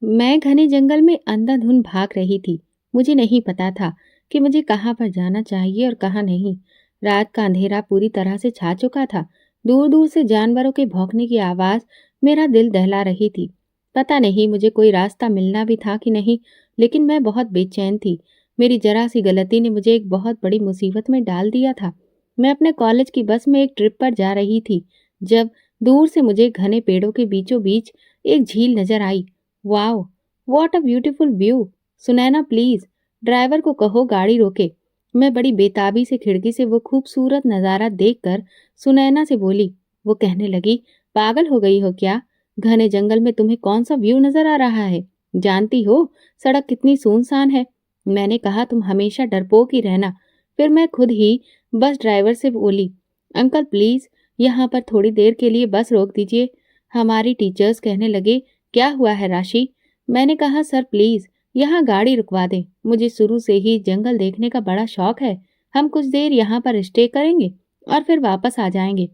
मैं घने जंगल में अंधाधुंध भाग रही थी। मुझे नहीं पता था कि मुझे कहाँ पर जाना चाहिए और कहाँ नहीं। रात का अंधेरा पूरी तरह से छा चुका था। दूर दूर से जानवरों के भौंकने की आवाज मेरा दिल दहला रही थी। पता नहीं मुझे कोई रास्ता मिलना भी था कि नहीं, लेकिन मैं बहुत बेचैन थी। मेरी जरा सी गलती ने मुझे एक बहुत बड़ी मुसीबत में डाल दिया था। मैं अपने कॉलेज की बस में एक ट्रिप पर जा रही थी जब दूर से मुझे घने पेड़ों के बीचों बीच एक झील नजर आई। Wow! What a beautiful view! Sunaina please, driver को कहो गाड़ी रोके। मैं बड़ी बेताबी से खिड़की से वो खूबसूरत नजारा देखकर सुनैना से बोली। वो कहने लगी, पागल हो गई हो क्या? घने जंगल में तुम्हें कौन सा व्यू नजर आ रहा है? जानती हो सड़क कितनी सुनसान है। मैंने कहा तुम हमेशा डरपोक ही रहना। फिर मैं खुद ही बस ड्राइवर से बोली, अंकल प्लीज यहाँ पर थोड़ी देर के लिए बस रोक दीजिए। हमारी टीचर्स कहने लगे, क्या हुआ है राशि? मैंने कहा सर प्लीज यहाँ गाड़ी रुकवा दें। मुझे शुरू से ही जंगल देखने का बड़ा शौक है। हम कुछ देर यहाँ पर स्टे करेंगे और फिर वापस आ जाएंगे।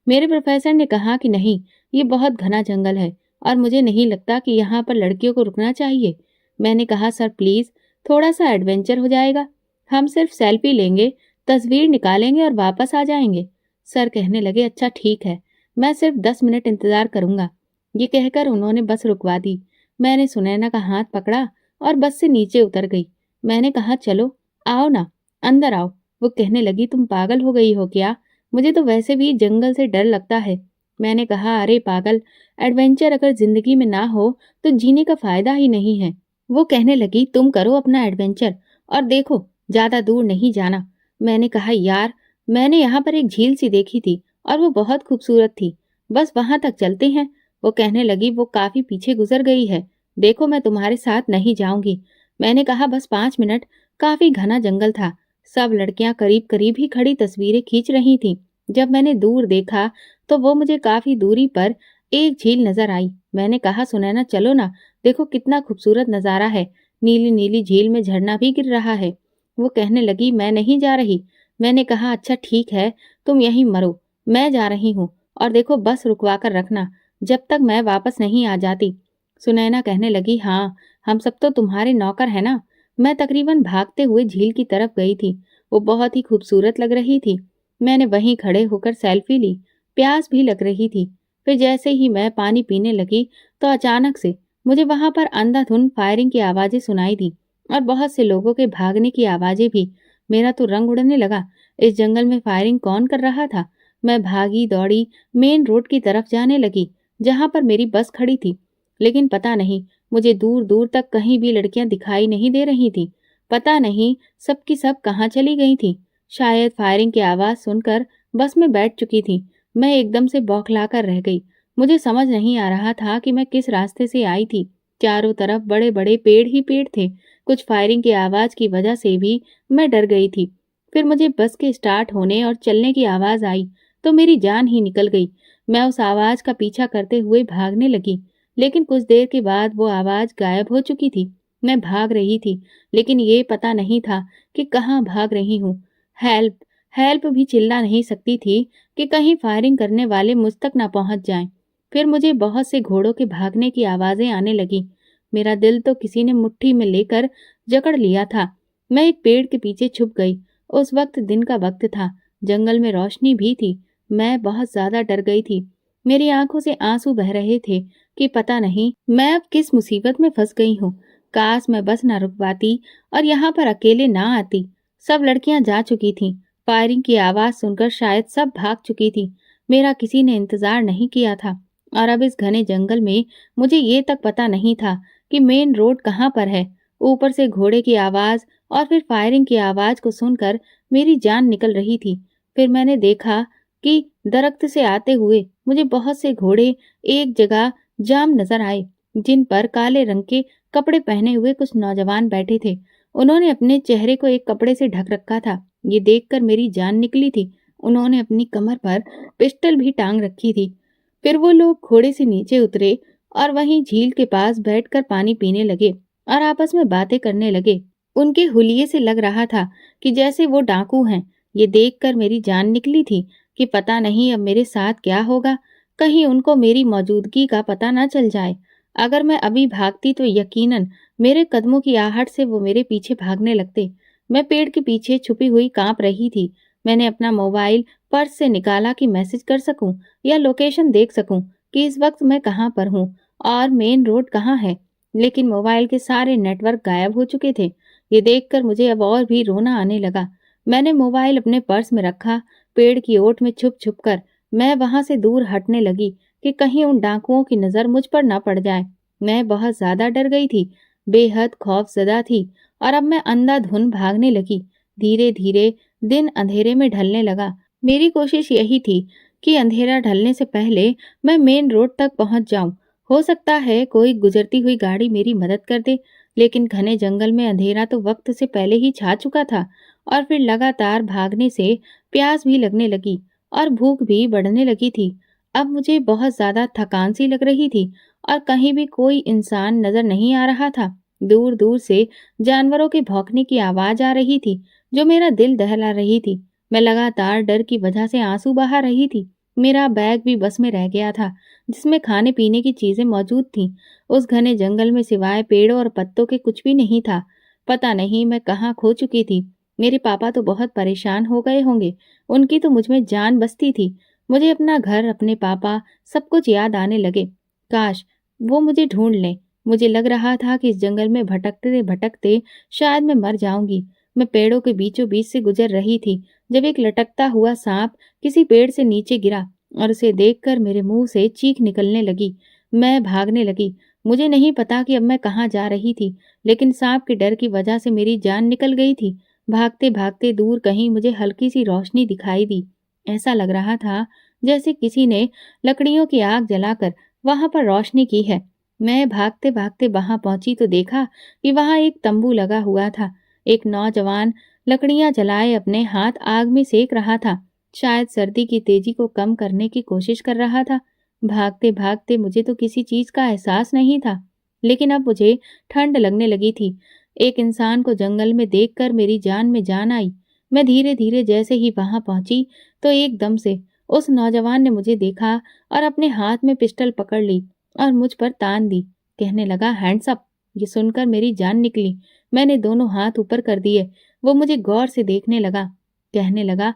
मेरे प्रोफेसर ने कहा कि नहीं, ये बहुत घना जंगल है और मुझे नहीं लगता कि यहाँ पर लड़कियों को रुकना चाहिए। मैंने कहा सर प्लीज, थोड़ा सा एडवेंचर हो जाएगा। हम सिर्फ सेल्फी लेंगे, तस्वीर निकालेंगे और वापस आ जाएंगे। सर कहने लगे, अच्छा ठीक है, मैं सिर्फ 10 मिनट इंतजार करूंगा। ये कहकर उन्होंने बस रुकवा दी। मैंने सुनैना का हाथ पकड़ा और बस से नीचे उतर गई। मैंने कहा चलो, आओ ना, अंदर आओ। वो कहने लगी, तुम पागल हो गई हो क्या? मुझे तो वैसे भी जंगल से डर लगता है। मैंने कहा, अरे पागल, एडवेंचर अगर जिंदगी में ना हो तो जीने का फायदा ही नहीं है। वो कहने लगी, तुम करो अपना एडवेंचर और देखो ज्यादा दूर नहीं जाना। मैंने कहा, यार मैंने यहाँ पर एक झील सी देखी थी और वो बहुत खूबसूरत थी, बस वहां तक चलते हैं। वो कहने लगी, वो काफी पीछे गुजर गई है, देखो मैं तुम्हारे साथ नहीं जाऊंगी। मैंने कहा बस 5 मिनट। काफी घना जंगल था। सब लड़कियां करीब करीब ही खड़ी तस्वीरें खींच रही थीं। जब मैंने दूर देखा तो वो मुझे काफी दूरी पर एक झील नजर आई। मैंने कहा सुनैना चलो ना, देखो कितना खूबसूरत नजारा है। नीली नीली झील में झरना भी गिर रहा है। वो कहने लगी, मैं नहीं जा रही। मैंने कहा अच्छा ठीक है, तुम यहीं मरो, मैं जा रही हूँ। और देखो बस रुकवा कर रखना जब तक मैं वापस नहीं आ जाती। सुनैना कहने लगी, हाँ हम सब तो तुम्हारे नौकर है ना। मैं तकरीबन भागते हुए झील की तरफ गई थी। वो बहुत ही खूबसूरत लग रही थी। मैंने वहीं खड़े होकर सेल्फी ली। प्यास भी लग रही थी। फिर जैसे ही मैं पानी पीने लगी तो अचानक से मुझे वहां पर अंधाधुंध फायरिंग की आवाजें सुनाई दी और बहुत से लोगों के भागने की आवाजें भी। मेरा तो रंग उड़ने लगा। इस जंगल में फायरिंग कौन कर रहा था? मैं भागी दौड़ी मेन रोड की तरफ जाने लगी जहां पर मेरी बस खड़ी थी। लेकिन पता नहीं मुझे दूर दूर तक कहीं भी लड़कियां दिखाई नहीं दे रही थी। पता नहीं सब की सब कहाँ चली गई थी। शायद फायरिंग की आवाज सुनकर बस में बैठ चुकी थी। मैं एकदम से बौखला कर रह गई। मुझे समझ नहीं आ रहा था कि मैं किस रास्ते से आई थी। चारों तरफ बड़े बड़े पेड़ ही पेड़ थे। कुछ फायरिंग की आवाज की वजह से भी मैं डर गई थी। फिर मुझे बस के स्टार्ट होने और चलने की आवाज आई तो मेरी जान ही निकल गई। मैं उस आवाज का पीछा करते हुए भागने लगी, लेकिन कुछ देर के बाद वो आवाज गायब हो चुकी थी। मैं भाग रही थी, लेकिन ये पता नहीं था कि कहाँ भाग रही हूँ। हेल्प, हेल्प भी चिल्ला नहीं सकती थी कि कहीं फायरिंग करने वाले मुझ तक ना पहुंच जाएं। फिर मुझे बहुत से घोड़ों के भागने की आवाजें आने लगी। मेरा दिल तो किसी ने मुट्ठी में लेकर जकड़ लिया था। मैं एक पेड़ के पीछे छुप गई। उस वक्त दिन का वक्त था। जंगल में रोशनी भी थी। मैं बहुत ज्यादा डर गई थी। मेरी आंखों से आंसू बह रहे थे कि पता नहीं मैं अब किस मुसीबत में फंस गई हूँ। काश मैं बस ना रुक पाती और यहाँ पर अकेले ना आती। सब लड़कियां जा चुकी थीं। फायरिंग की आवाज सुनकर शायद सब भाग चुकी थी। मेरा किसी ने इंतजार नहीं किया था। और अब इस घने जंगल में मुझे ये तक पता नहीं था कि मेन रोड कहाँ पर है। ऊपर से घोड़े की आवाज और फिर फायरिंग की आवाज को सुनकर मेरी जान निकल रही थी। फिर मैंने देखा कि दरख्त से आते हुए मुझे बहुत से घोड़े एक जगह जाम नजर आए, जिन पर काले रंग के कपड़े पहने हुए कुछ नौजवान बैठे थे। उन्होंने अपने चेहरे को एक कपड़े से ढक रखा था। ये देखकर मेरी जान निकली थी। उन्होंने अपनी कमर पर पिस्टल भी टांग रखी थी। फिर वो लोग घोड़े से नीचे उतरे और वहीं झील के पास बैठकर पानी पीने लगे और आपस में बातें करने लगे। उनके हुलिये से लग रहा था कि जैसे वो डाकू हैं। ये देखकर मेरी जान निकली थी कि पता नहीं अब मेरे साथ क्या होगा। कहीं उनको मेरी मौजूदगी का पता ना चल जाए। अगर मैं अभी भागती तो यकीनन मेरे कदमों की आहट से वो मेरे पीछे भागने लगते। मैं पेड़ के पीछे छुपी हुई कांप रही थी। मैंने अपना मोबाइल पर्स से निकाला कि मैसेज कर सकूं या लोकेशन देख सकूं कि इस वक्त मैं कहाँ पर हूँ और मेन रोड कहाँ है। लेकिन मोबाइल के सारे नेटवर्क गायब हो चुके थे। ये देखकर मुझे अब और भी रोना आने लगा। मैंने मोबाइल अपने पर्स में रखा। पेड़ की ओट में छुप छुप कर मैं वहां से दूर हटने लगी कि कहीं उन डाकुओं की नजर मुझ पर न पड़ जाए। मैं बहुत ज्यादा डर गई थी, बेहद खौफजदा थी और अब मैं अंधाधुन भागने लगी। धीरे धीरे दिन अंधेरे में ढलने लगा। मेरी कोशिश यही थी कि अंधेरा ढलने से पहले मैं मेन रोड तक पहुंच जाऊं। हो सकता है कोई गुजरती हुई गाड़ी मेरी मदद कर दे, लेकिन घने जंगल में अंधेरा तो वक्त से पहले ही छा चुका था। और फिर लगातार भागने से प्यास भी लगने लगी और भूख भी बढ़ने लगी थी। अब मुझे बहुत ज्यादा थकान सी लग रही थी और कहीं भी कोई इंसान नजर नहीं आ रहा था। दूर दूर से जानवरों के भौंकने की आवाज आ रही थी, जो मेरा दिल दहला रही थी। मैं लगातार डर की वजह से आंसू बहा रही थी। मेरा बैग भी बस में रह गया था, जिसमें खाने पीने की चीजें मौजूद थीं। उस घने जंगल में सिवाय पेड़ों और पत्तों के कुछ भी नहीं था। पता नहीं मैं कहाँ खो चुकी थी। मेरे पापा तो बहुत परेशान हो गए होंगे। उनकी तो मुझ में जान बसती थी। मुझे अपना घर, अपने पापा, सब कुछ याद आने लगे। काश वो मुझे ढूंढ लें। मुझे लग रहा था कि इस जंगल में भटकते भटकते शायद मैं मर जाऊंगी। मैं पेड़ों के बीचों बीच से गुजर रही थी जब एक लटकता हुआ सांप किसी पेड़ से नीचे गिरा और उसे देखकर मेरे मुंह से चीख निकलने लगी। मैं भागने लगी। मुझे नहीं पता कि अब मैं कहाँ जा रही थी, लेकिन सांप के डर की वजह से मेरी जान निकल गई थी। भागते भागते दूर कहीं मुझे हल्की सी रोशनी दिखाई दी। ऐसा लग रहा था जैसे किसी ने लकड़ियों की आग जलाकर वहां पर रोशनी की है। मैं भागते भागते वहां पहुंची तो देखा कि वहां एक तंबू लगा हुआ था। एक नौजवान लकड़ियां जलाए अपने हाथ आग में सेक रहा था। शायद सर्दी की तेजी को कम करने की कोशिश कर रहा था। भागते भागते मुझे तो किसी चीज का एहसास नहीं था, लेकिन अब मुझे ठंड लगने लगी थी। एक इंसान को जंगल में देखकर मेरी जान में जान आई। मैं धीरे धीरे जैसे ही वहां पहुंची तो एकदम से उस नौजवान ने मुझे देखा और अपने हाथ में पिस्टल पकड़ ली और मुझ पर तान दी। कहने लगा, हैंड्स अप। ये सुनकर मेरी जान निकली। मैंने दोनों हाथ ऊपर कर दिए। वो मुझे गौर से देखने लगा। कहने लगा,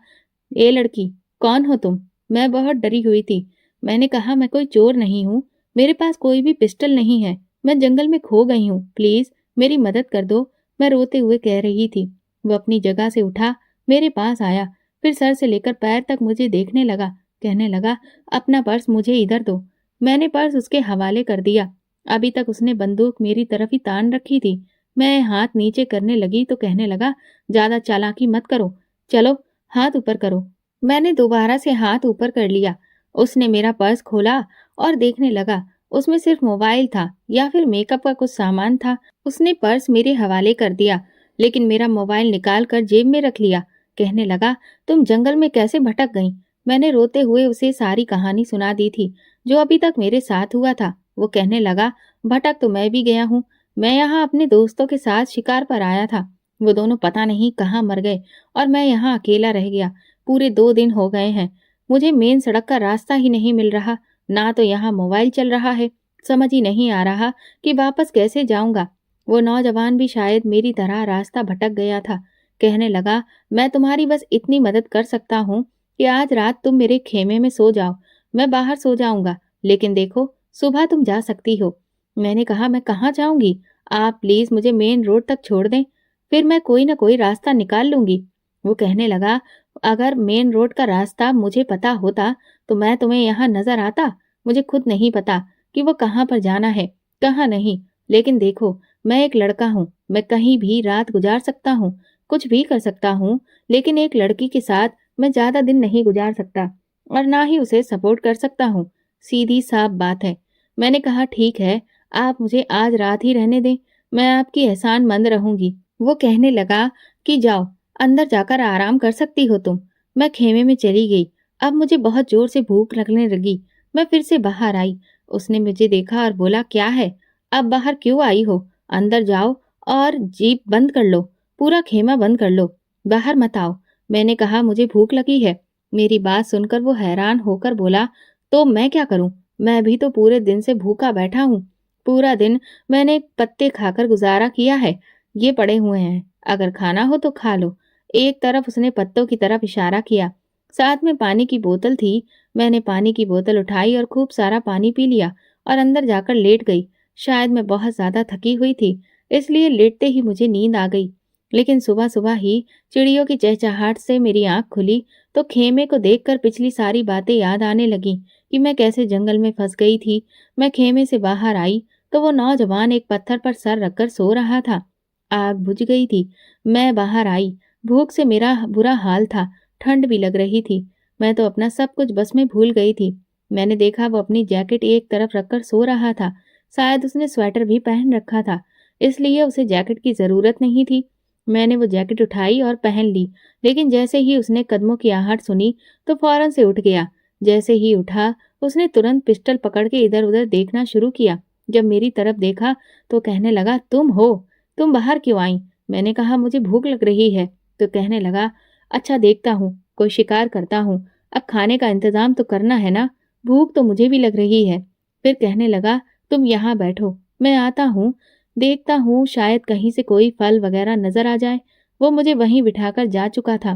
ए लड़की, कौन हो तुम? मैं बहुत डरी हुई थी। मैंने कहा, मैं कोई चोर नहीं हूँ। मेरे पास कोई भी पिस्टल नहीं है। मैं जंगल में खो गई हूँ। प्लीज मेरी मदद कर दो। मैं रोते हुए कह रही थी। वो अपनी जगह से उठा, मेरे पास आया, फिर सर से लेकर पैर तक मुझे देखने लगा। कहने लगा, अपना पर्स मुझे इधर दो। मैंने पर्स उसके हवाले कर दिया। अभी तक उसने बंदूक मेरी तरफ ही तान रखी थी। मैं हाथ नीचे करने लगी तो कहने लगा, ज्यादा चालाकी मत करो, चलो हाथ ऊपर करो। मैंने दोबारा से हाथ ऊपर कर लिया। उसने मेरा पर्स खोला और देखने लगा। उसमें सिर्फ मोबाइल था या फिर मेकअप का कुछ सामान था। उसने पर्स मेरे हवाले कर दिया, लेकिन मेरा मोबाइल निकाल कर जेब में रख लिया। कहने लगा, तुम जंगल में कैसे भटक गई? मैंने रोते हुए उसे सारी कहानी सुना दी थी, जो अभी तक मेरे साथ हुआ था। वो कहने लगा, भटक तो मैं भी गया हूँ। मैं यहाँ अपने दोस्तों के साथ शिकार पर आया था। वो दोनों पता नहीं कहाँ मर गए और मैं यहाँ अकेला रह गया। पूरे 2 दिन हो गए हैं। मुझे मेन सड़क का रास्ता ही नहीं मिल रहा, ना तो यहाँ मोबाइल चल रहा है। समझ ही नहीं आ रहा कि वापस कैसे जाऊंगा। वो नौजवान भी शायद मेरी तरह रास्ता भटक गया था। कहने लगा, मैं तुम्हारी बस इतनी मदद कर सकता हूँ कि आज रात तुम मेरे खेमे में सो जाओ। मैं बाहर सो जाऊंगा, लेकिन देखो, सुबह तुम जा सकती हो। मैंने कहा, मैं कहाँ जाऊंगी? आप प्लीज मुझे मेन रोड तक छोड़ दें, फिर मैं कोई ना कोई रास्ता निकाल लूंगी। वो कहने लगा, अगर मेन रोड का रास्ता मुझे पता होता तो मैं तुम्हें यहाँ नजर आता। मुझे खुद नहीं पता कि वो कहाँ पर जाना है, कहाँ नहीं। लेकिन देखो, मैं एक लड़का हूँ। मैं कहीं भी रात गुजार सकता हूँ, कुछ भी कर सकता हूँ। लेकिन एक लड़की के साथ मैं ज्यादा दिन नहीं गुजार सकता और ना ही उसे सपोर्ट कर सकता हूँ। सीधी साफ बात है। मैंने कहा, ठीक है, आप मुझे आज रात ही रहने दें। मैं आपकी एहसानमंद रहूंगी। वो कहने लगा कि जाओ, अंदर जाकर आराम कर सकती हो तुम। मैं खेमे में चली गई। अब मुझे बहुत जोर से भूख लगने लगी। मैं फिर से बाहर आई। उसने मुझे देखा और बोला, क्या है, अब बाहर क्यों आई हो? अंदर जाओ और जीप बंद कर लो, पूरा खेमा बंद कर लो, बाहर मत आओ। मैंने कहा, मुझे भूख लगी है। मेरी बात सुनकर वो हैरान होकर बोला, तो मैं क्या करूं? मैं भी तो पूरे दिन से भूखा बैठा हूँ। पूरा दिन मैंने पत्ते खाकर गुजारा किया है, ये पड़े हुए हैं, अगर खाना हो तो खा लो। एक तरफ उसने पत्तों की तरफ इशारा किया। साथ में पानी की बोतल थी। मैंने पानी की बोतल उठाई और खूब सारा पानी पी लिया और अंदर जाकर लेट गई। शायद मैं बहुत ज्यादा थकी हुई थी, इसलिए लेटते ही मुझे नींद आ गई। लेकिन सुबह सुबह ही चिड़ियों की चहचहाहट से मेरी आंख खुली तो खेमे को देखकर पिछली सारी बातें याद आने लगी कि मैं कैसे जंगल में फंस गई थी। मैं खेमे से बाहर आई तो वो नौजवान एक पत्थर पर सर रखकर सो रहा था। आग बुझ गई थी। मैं बाहर आई। भूख से मेरा बुरा हाल था, ठंड भी लग रही थी। मैं तो अपना सब कुछ बस में भूल गई थी। मैंने देखा वो अपनी जैकेट एक तरफ रखकर सो रहा था। शायद उसने स्वेटर भी पहन रखा था, इसलिए उसे जैकेट की जरूरत नहीं थी। मैंने वो जैकेट उठाई और पहन ली, लेकिन जैसे ही उसने कदमों की आहट सुनी तो फौरन से उठ गया। जैसे ही उठा, उसने तुरंत पिस्टल पकड़ के इधर उधर देखना शुरू किया। जब मेरी तरफ देखा तो कहने लगा, तुम हो? तुम बाहर क्यों आई? मैंने कहा, मुझे भूख लग रही है। तो कहने लगा, अच्छा देखता हूँ, कोई शिकार करता हूँ। अब खाने का इंतजाम तो करना है ना, भूख तो मुझे भी लग रही है। फिर कहने लगा, तुम यहाँ बैठो, मैं आता हूँ, देखता हूँ शायद कहीं से कोई फल वगैरह नजर आ जाए। वो मुझे वहीं बिठाकर जा चुका था।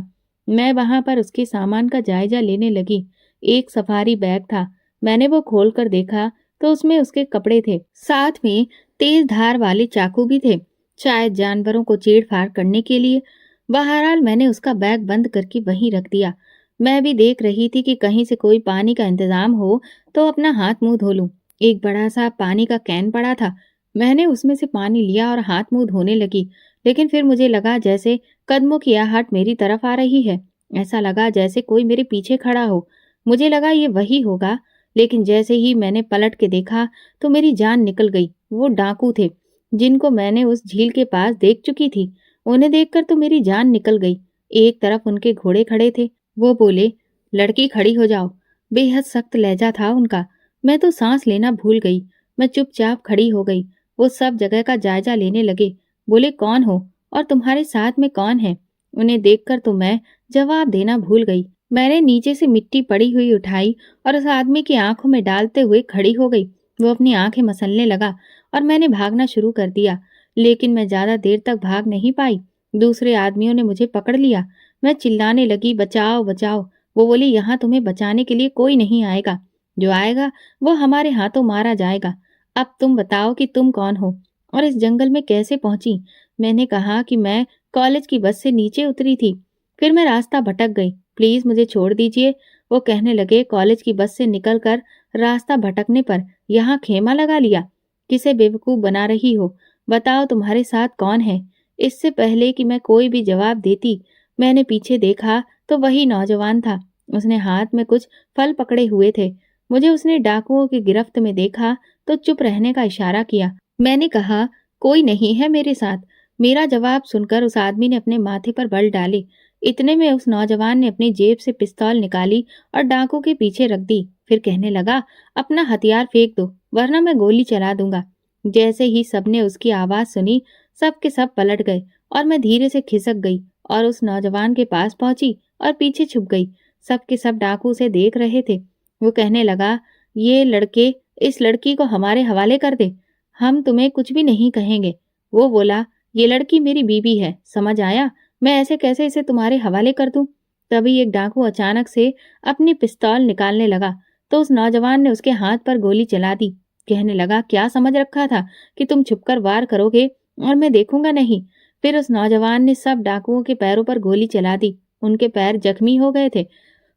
मैं वहां पर उसके सामान का जायजा लेने लगी। एक सफारी बैग था। मैंने वो खोल कर देखा तो उसमें उसके कपड़े थे, साथ में तेज धार वाले चाकू भी थे, शायद जानवरों को चीड़-फाड़ करने के लिए। बहरहाल मैंने उसका बैग बंद करके वहीं रख दिया। मैं भी देख रही थी कि कहीं से कोई पानी का इंतजाम हो तो अपना हाथ मुंह धो लूं। एक बड़ा सा पानी का कैन पड़ा था। मैंने उसमें से पानी लिया और हाथ मुंह धोने लगी, लेकिन फिर मुझे लगा जैसे कदमों की आहट मेरी तरफ आ रही है। ऐसा लगा जैसे कोई मेरे पीछे खड़ा हो। मुझे लगा ये वही होगा, लेकिन जैसे ही मैंने पलट के देखा तो मेरी जान निकल गई। वो डाकू थे, जिनको मैंने उस झील के पास देख चुकी थी। उन्हें देखकर तो मेरी जान निकल गई। एक तरफ उनके घोड़े खड़े थे। वो बोले, लड़की खड़ी हो जाओ। बेहद सख्त लहजा था उनका। मैं तो सांस लेना भूल गई। मैं चुपचाप खड़ी हो गई। वो सब जगह का जायजा लेने लगे। बोले, कौन हो और तुम्हारे साथ में कौन है? उन्हें देखकर तो मैं जवाब देना भूल गई। मैंने नीचे से मिट्टी पड़ी हुई उठाई और उस आदमी की आंखों में डालते हुए खड़ी हो गई। वो अपनी आंखें मसलने लगा और मैंने भागना शुरू कर दिया, लेकिन मैं ज्यादा देर तक भाग नहीं पाई। दूसरे आदमियों ने मुझे पकड़ लिया। मैं चिल्लाने लगी, बचाओ बचाओ। वो बोली, यहाँ तुम्हें बचाने के लिए कोई नहीं आएगा। जो आएगा वो हमारे हाथों मारा जाएगा। अब तुम बताओ कि तुम कौन हो और इस जंगल में कैसे पहुंची? मैंने कहा कि मैं कॉलेज की बस से नीचे उतरी थी, फिर मैं रास्ता भटक गई, प्लीज मुझे छोड़ दीजिए। वो कहने लगे, कॉलेज की बस से निकलकर रास्ता भटकने पर यहाँ खेमा लगा लिया? किसे बेवकूफ बना रही हो? बताओ तुम्हारे साथ कौन है? इससे पहले कि मैं कोई भी जवाब देती, मैंने पीछे देखा तो वही नौजवान था। उसने हाथ में कुछ फल पकड़े हुए थे। मुझे उसने डाकुओं की गिरफ्त में देखा तो चुप रहने का इशारा किया। मैंने कहा, कोई नहीं है मेरे साथ। मेरा जवाब सुनकर उस आदमी ने अपने माथे पर बल डाले। इतने में उस नौजवान ने अपनी जेब से पिस्तौल निकाली और डाकू के पीछे रख दी। फिर कहने लगा, अपना हथियार फेंक दो वरना मैं गोली चला दूंगा। जैसे ही सबने उसकी आवाज सुनी, सब के सब पलट गए और मैं धीरे से खिसक गई और उस नौजवान के पास पहुंची और पीछे छुप गई। सब के सब डाकू से देख रहे थे। वो कहने लगा, ये लड़के इस लड़की को हमारे हवाले कर दे, हम तुम्हें कुछ भी नहीं कहेंगे। वो बोला, ये लड़की मेरी बीवी है, समझ आया? मैं ऐसे कैसे इसे तुम्हारे हवाले कर दूं? तभी एक डाकू अचानक से अपनी पिस्तौल निकालने लगा तो उस नौजवान ने उसके हाथ पर गोली चला दी। कहने लगा, क्या समझ रखा था कि तुम छुपकर वार करोगे और मैं देखूंगा नहीं? फिर उस नौजवान ने सब डाकुओं के पैरों पर गोली चला दी। उनके पैर जख्मी हो गए थे।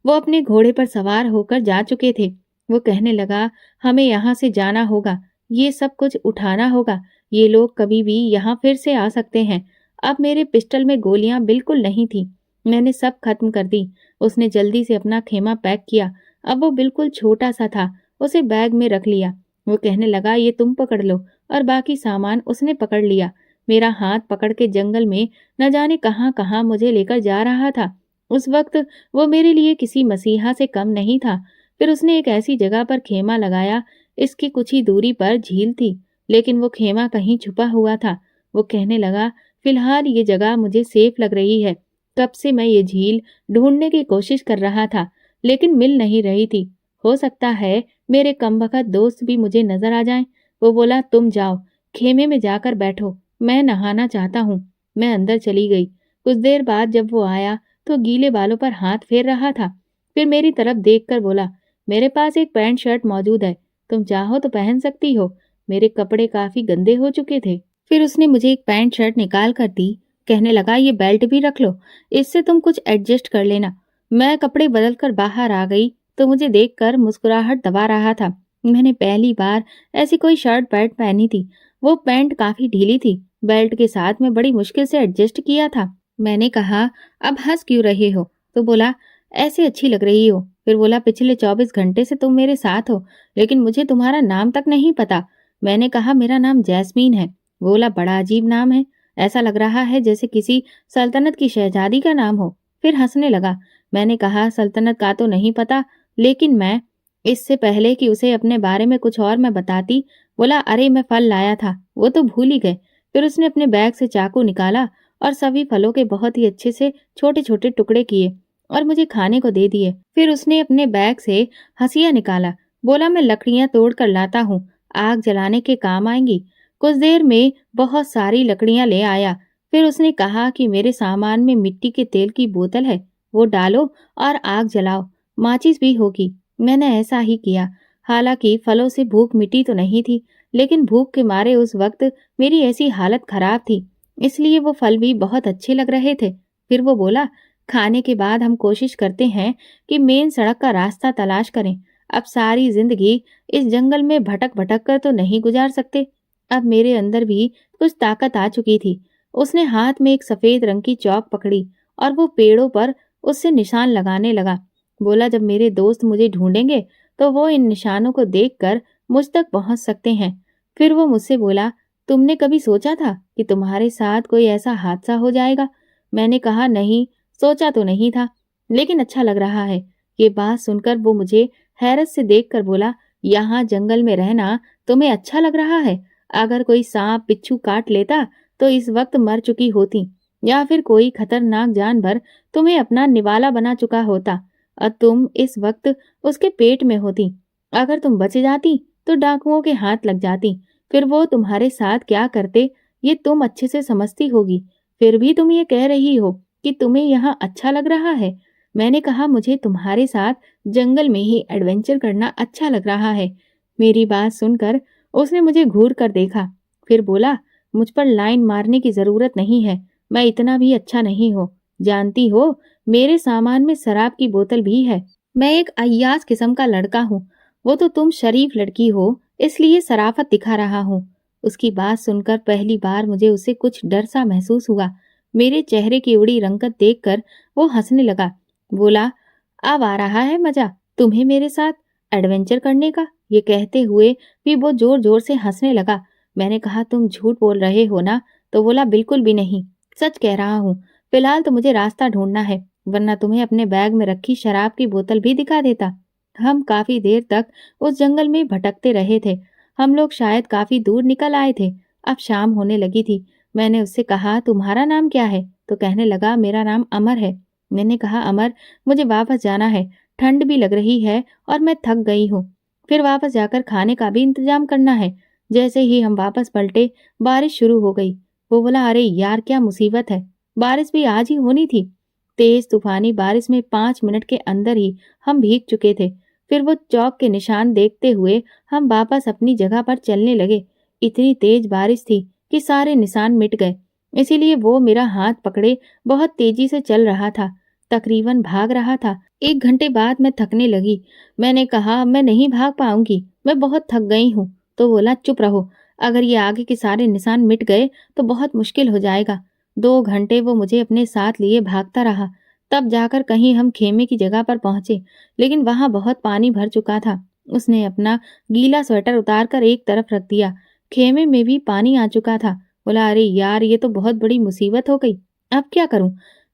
वो अपने घोड़े पर सवार होकर जा चुके थे। वो कहने लगा, हमें यहाँ से जाना होगा, ये सब कुछ उठाना होगा। ये लोग कभी भी यहाँ फिर से आ सकते हैं। अब मेरे पिस्टल में गोलियां बिल्कुल नहीं थी। मैंने सब खत्म कर दी। उसने जल्दी से अपना खेमा पैक किया। अब वो बिल्कुल छोटा सा था। उसे बैग में रख लिया। वो कहने लगा, ये तुम पकड़ लो, और बाकी सामान उसने पकड़ लिया। मेरा हाथ पकड़ के जंगल में न जाने कहां कहां मुझे लेकर जा रहा था। उस वक्त वो मेरे लिए किसी मसीहा से कम नहीं था। फिर उसने एक ऐसी जगह पर खेमा लगाया, इसकी कुछ ही दूरी पर झील थी, लेकिन वो खेमा कहीं छुपा हुआ था। वो कहने लगा, फिलहाल ये जगह मुझे सेफ लग रही है। कब से मैं ये झील ढूंढने की कोशिश कर रहा था, लेकिन मिल नहीं रही थी। हो सकता है मेरे कमबख्त दोस्त भी मुझे नजर आ जाएं। वो बोला, तुम जाओ, खेमे में जाकर बैठो, मैं नहाना चाहता हूँ। मैं अंदर चली गई। कुछ देर बाद जब वो आया तो गीले बालों पर हाथ फेर रहा था। फिर मेरी तरफ देखकर बोला, मेरे पास एक पैंट शर्ट मौजूद है, तुम चाहो तो पहन सकती हो। मेरे कपड़े काफी गंदे हो चुके थे। फिर उसने मुझे एक पैंट शर्ट निकाल कर दी। कहने लगा, ये बेल्ट भी रख लो, इससे तुम कुछ एडजस्ट कर लेना। मैं कपड़े बदल कर बाहर आ गई तो मुझे देखकर मुस्कुराहट दबा रहा था। मैंने पहली बार ऐसी कोई शर्ट पैंट पहनी थी। वो पैंट काफी ढीली थी। बेल्ट के साथ मैं बड़ी मुश्किल से एडजस्ट किया था। मैंने कहा, अब हंस क्यों रहे हो? तो बोला, ऐसे अच्छी लग रही हो। फिर बोला, पिछले 24 घंटे से तुम मेरे साथ हो, लेकिन मुझे तुम्हारा नाम तक नहीं पता। मैंने कहा, मेरा नाम जैस्मीन है। बोला, बड़ा अजीब नाम है, ऐसा लग रहा है जैसे किसी सल्तनत की शहजादी का नाम हो। फिर हंसने लगा। मैंने कहा, सल्तनत का तो नहीं पता, लेकिन मैं इससे पहले कि उसे अपने बारे में कुछ और मैं बताती, बोला, अरे मैं फल लाया था, वो तो भूल ही गए। फिर उसने अपने बैग से चाकू निकाला और सभी फलों के बहुत ही अच्छे से छोटे छोटे टुकड़े किए और मुझे खाने को दे दिए। फिर उसने अपने बैग से हंसिया निकाला। बोला, मैं लकड़ियां तोड़ कर लाता हूँ, आग जलाने के काम आएंगी। कुछ देर में बहुत सारी लकड़ियां ले आया। फिर उसने कहा कि मेरे सामान में मिट्टी के तेल की बोतल है, वो डालो और आग जलाओ, माचिस भी होगी। मैंने ऐसा ही किया। हालांकि फलों से भूख मिटी तो नहीं थी, लेकिन भूख के मारे उस वक्त मेरी ऐसी हालत खराब थी, इसलिए वो फल भी बहुत अच्छे लग रहे थे। फिर वो बोला, खाने के बाद हम कोशिश करते हैं कि मेन सड़क का रास्ता तलाश करें। अब सारी जिंदगी इस जंगल में भटक भटक कर तो नहीं गुजार सकते। अब मेरे अंदर भी कुछ ताकत आ चुकी थी। उसने हाथ में एक सफेद रंग की चौक पकड़ी और वो पेड़ों पर उससे निशान लगाने लगा। बोला, जब मेरे दोस्त मुझे ढूंढेंगे तो वो इन निशानों को देखकर मुझ तक पहुंच सकते हैं। फिर वो मुझसे बोला, तुमने कभी सोचा था कि तुम्हारे साथ कोई ऐसा हादसा हो जाएगा? मैंने कहा, नहीं, सोचा तो नहीं था, लेकिन अच्छा लग रहा है। ये बात सुनकर वो मुझे हैरत से देखकर बोला, यहाँ जंगल में रहना तुम्हें अच्छा लग रहा है? अगर कोई सांप बिच्छू काट लेता तो इस वक्त मर चुकी होती, या फिर कोई खतरनाक जानवर तुम्हें अपना निवाला बना चुका होता और तुम इस वक्त उसके पेट में होती। अगर तुम बच जाती तो डाकुओं के हाथ लग जाती। फिर वो तुम्हारे साथ क्या करते ये तुम अच्छे से समझती होगी। फिर भी तुम ये कह रही हो कि तुम्हें यहाँ अच्छा लग रहा है। मैंने कहा, मुझे तुम्हारे साथ जंगल में ही एडवेंचर करना अच्छा लग रहा है। मेरी बात सुनकर उसने मुझे घूर कर देखा। फिर बोला, मुझ पर लाइन मारने की जरूरत नहीं है, मैं इतना भी अच्छा नहीं हूँ। जानती हो, मेरे सामान में शराब की बोतल भी है। मैं एक अय्याज किस्म का लड़का हूँ। वो तो तुम शरीफ लड़की हो, इसलिए शराफत दिखा रहा हूँ। उसकी बात सुनकर पहली बार मुझे उससे कुछ डर सा महसूस हुआ। मेरे चेहरे की उड़ी रंगत देखकर वो हंसने लगा। बोला, अब आ रहा है मजा तुम्हें मेरे साथ एडवेंचर करने का? ये कहते हुए भी वो जोर जोर से हंसने लगा। मैंने कहा, तुम झूठ बोल रहे हो ना? तो बोला, बिल्कुल भी नहीं, सच कह रहा हूँ। फिलहाल तो मुझे रास्ता ढूंढना है, वरना तुम्हें अपने बैग में रखी शराब की बोतल भी दिखा देता। हम काफी देर तक उस जंगल में भटकते रहे थे। हम लोग शायद काफी दूर निकल आए थे। अब शाम होने लगी थी। मैंने उससे कहा, तुम्हारा नाम क्या है? तो कहने लगा, मेरा नाम अमर है। मैंने कहा, अमर, मुझे वापस जाना है, ठंड भी लग रही है और मैं थक गई हूँ। फिर वापस जाकर खाने का भी इंतजाम करना है। जैसे ही हम वापस पलटे, बारिश शुरू हो गई। वो बोला, अरे यार, क्या मुसीबत है, बारिश भी आज ही होनी थी। तेज तूफानी बारिश में 5 मिनट के अंदर ही हम भीग चुके थे। फिर वो चौक के निशान देखते हुए हम वापस अपनी जगह पर चलने लगे। इतनी तेज बारिश थी कि सारे निशान मिट गए, इसीलिए वो मेरा हाथ पकड़े बहुत तेजी से चल रहा था, तकरीबन भाग रहा था। 1 घंटे बाद मैं थकने लगी। मैंने कहा, मैं नहीं भाग पाऊंगी, मैं बहुत थक गई हूँ। तो बोला, चुप रहो, अगर ये आगे के सारे निशान मिट गए तो बहुत मुश्किल हो जाएगा। 2 घंटे वो मुझे अपने साथ लिए भागता रहा। तब जाकर कहीं हम खेमे की जगह पर पहुंचे, लेकिन वहां बहुत पानी भर चुका था। उसने अपना गीला स्वेटर उतार कर एक तरफ रख दिया। खेमे में भी पानी आ चुका था। बोला, अरे यार, ये तो बहुत बड़ी मुसीबत हो गई, अब क्या करूं?